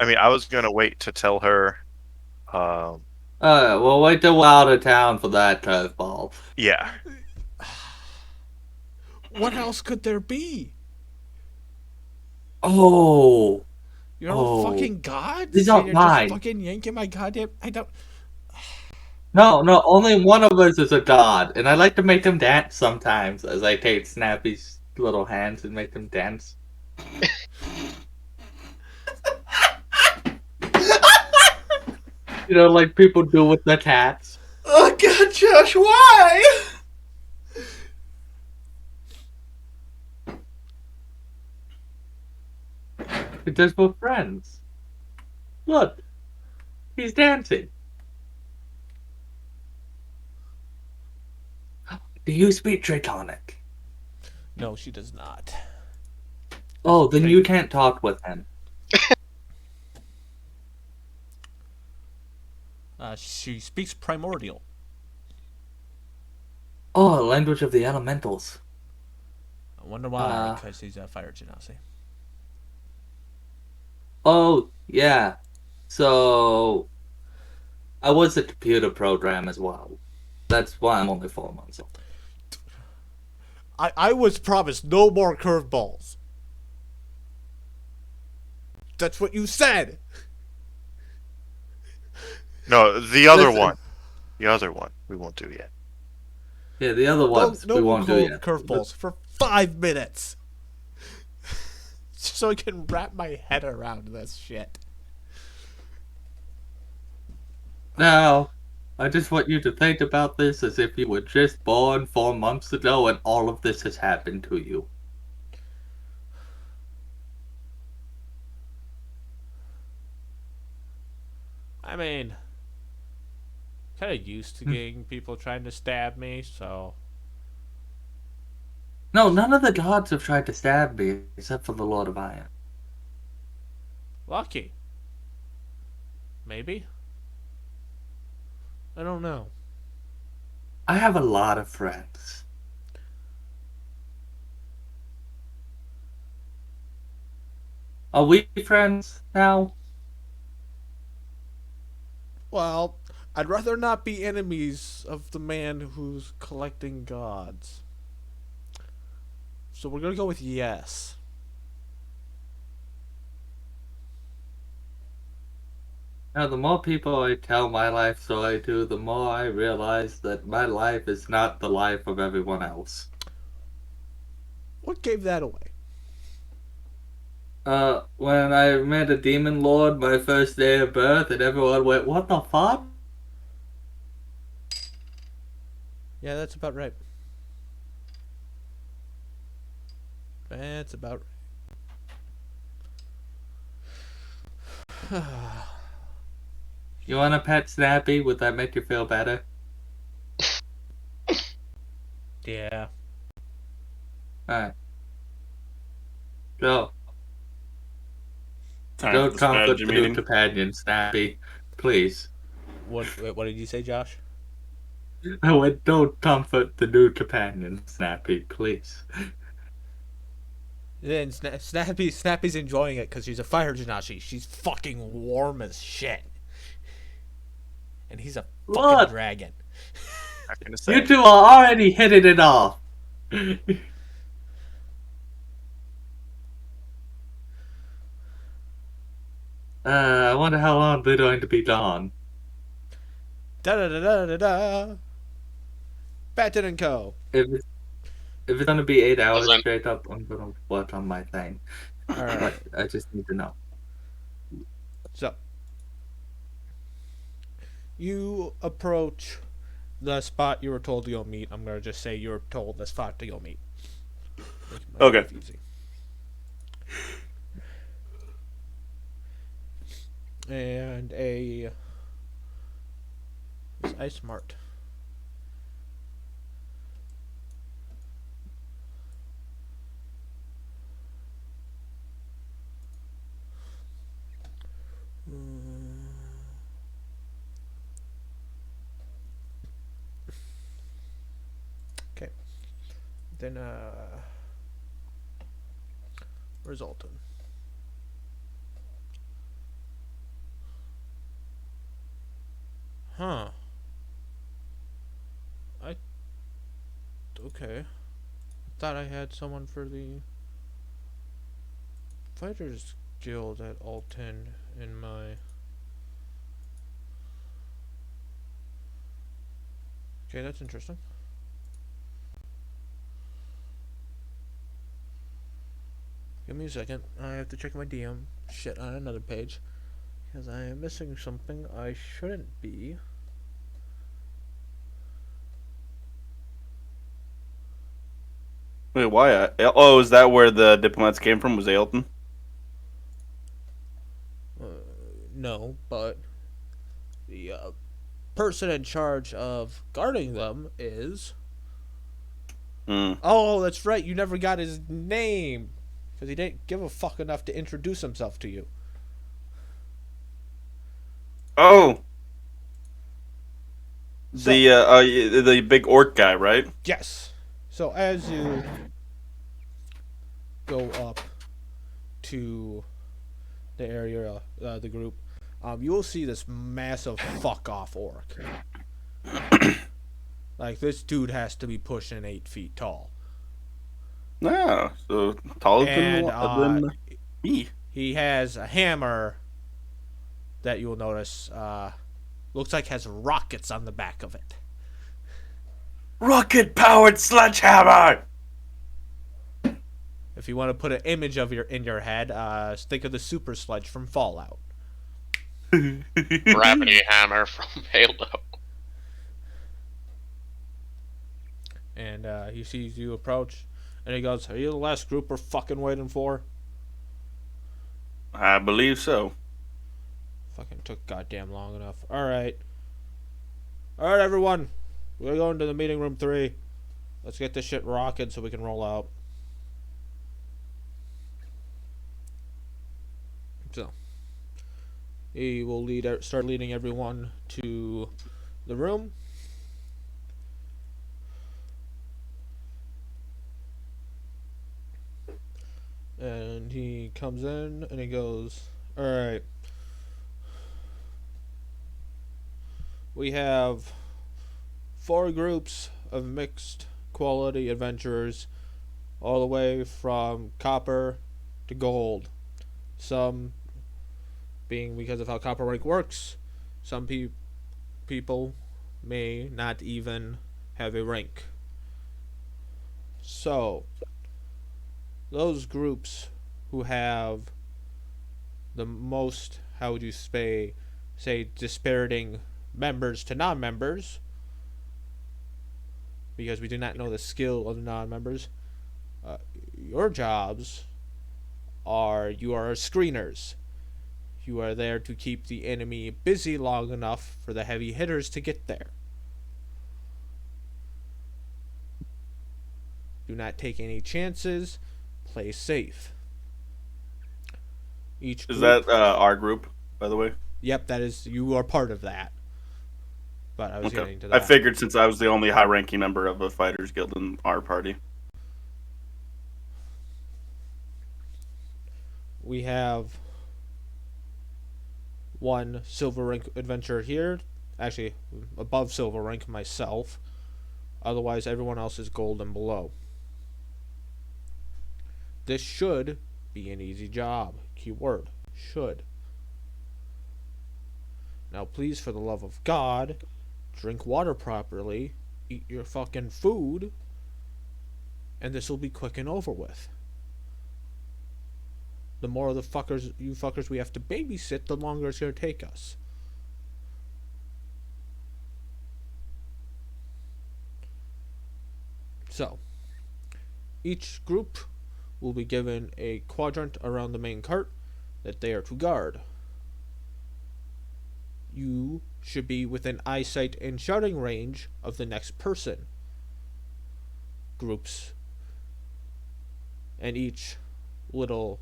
I mean, I was gonna wait to tell her. Well, wait till we're out of town for that curveball. Yeah. What else could there be? Oh, You're all Oh. fucking gods. These and aren't you're mine. just fucking yanking my goddamn. I don't. no, only one of us is a god, and I like to make them dance sometimes as I take Snappy's little hands and make them dance. You know, like people do with their cats. Oh God, Josh, why? Because we're friends. Look, he's dancing. Do you speak Draconic? No, she does not. Oh, then you can't talk with him. She speaks primordial. Oh, language of the elementals. I wonder why. Because he's a fire genasi. Oh, yeah. So, I was a computer program as well. That's why I'm only 4 months old. I was promised no more curveballs. That's what you said. No, the other Listen. one. The other one we won't do yet. Yeah, the other ones no we more won't do yet. curveballs for 5 minutes. So I can wrap my head around this shit. Now, I just want you to think about this as if you were just born 4 months ago and all of this has happened to you. I mean, kind of used to getting people trying to stab me, so. No, none of the gods have tried to stab me except for the Lord of Iron. Lucky. Maybe? I don't know. I have a lot of friends. Are we friends now? Well, I'd rather not be enemies of the man who's collecting gods. So we're gonna go with yes. Now, the more people I tell my life story to, the more I realize that my life is not the life of everyone else. What gave that away? When I met a demon lord my first day of birth, and everyone went, "What the fuck?" Yeah, that's about right. That's about right. You want a pet Snappy? Would that make you feel better? Yeah. Alright. Go. Time Go for the comfort strategy the new meeting. companion, Snappy. Please. What did you say, Josh? I went, don't comfort the new companion, Snappy, please. Then Snappy's enjoying it because she's a fire Janashi. She's fucking warm as shit. And he's a fucking What? dragon. I'm gonna say. You two are already hitting it off. I wonder how long they're going to be gone. Da da da da da da. Batten and Co. If it's gonna be 8 hours Doesn't- straight up, I'm gonna work on my thing. Alright. But I just need to know. So you approach the spot you were told to go meet. I'm gonna just say you were told the spot to go meet. Make my Okay. life easy. And a is Ice Mart. Okay. Then where's Alton? Huh. Okay. Thought I had someone for the Fighters Guild at Alton in my. Okay, that's interesting. Give me a second. I have to check my DM shit on another page because I am missing something I shouldn't be. Wait, why? Oh, is that where the diplomats came from? Was Ailton? No, but the person in charge of guarding them is. Hmm. Oh, that's right. You never got his name because he didn't give a fuck enough to introduce himself to you. Oh, So- the big orc guy, right? Yes. So as you go up to the area, the group, you will see this massive fuck off orc. Like this dude has to be pushing 8 feet tall. No, so taller And than me. he has a hammer that you will notice looks like has rockets on the back of it. Rocket-powered sledgehammer. If you want to put an image of in your head, think of the super sledge from Fallout. Gravity hammer from Halo. And he sees you approach, and he goes, "Are you the last group we're fucking waiting for?" I believe so. Fucking took goddamn long enough. Alright, everyone. We're going to the meeting room 3. Let's get this shit rocking so we can roll out. So, he will start leading everyone to the room. And he comes in and he goes, "Alright. We have 4 groups of mixed quality adventurers, all the way from copper to gold. Some being because of how copper rank works, some people may not even have a rank. So, those groups who have the most, how would you say disparaging members to non-members, because we do not know the skill of the non-members. Your jobs are, you are screeners. You are there to keep the enemy busy long enough for the heavy hitters to get there. Do not take any chances. Play safe. Each Is group, that our group, by the way? Yep, that is, you are part of that. But I was Okay. getting to that. I figured since I was the only high-ranking member of a fighters guild in our party. We have one silver rank adventurer here. Actually, above silver rank myself. Otherwise, everyone else is gold and below. This should be an easy job. Keyword, should. Now, please, for the love of God, drink water properly, eat your fucking food, and this will be quick and over with. The more of the fuckers, you fuckers we have to babysit, the longer it's going to take us. So, each group will be given a quadrant around the main cart that they are to guard. You should be within eyesight and shouting range of the next person. Groups. And each little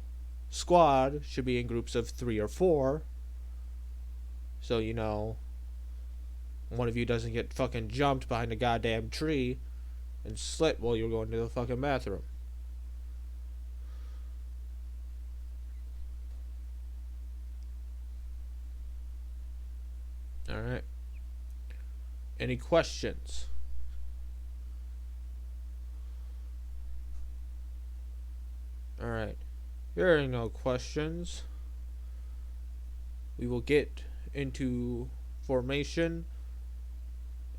squad should be in groups of 3 or 4. So, you know, one of you doesn't get fucking jumped behind a goddamn tree and slit while you're going to the fucking bathroom. Alright. Any questions? Alright. Hearing no questions, we will get into formation,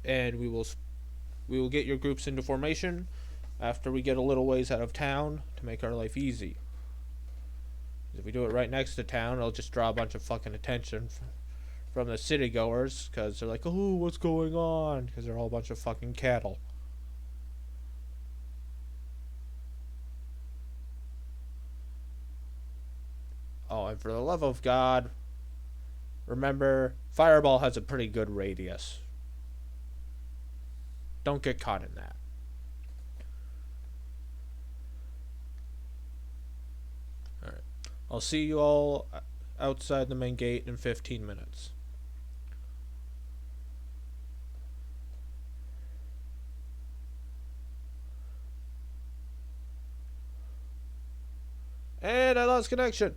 and we will get your groups into formation after we get a little ways out of town to make our life easy. If we do it right next to town, it'll just draw a bunch of fucking attention from the city goers, because they're like, oh, what's going on? Because they're all a bunch of fucking cattle. Oh, and for the love of God, remember, Fireball has a pretty good radius. Don't get caught in that. Alright. I'll see you all outside the main gate in 15 minutes. And I lost connection.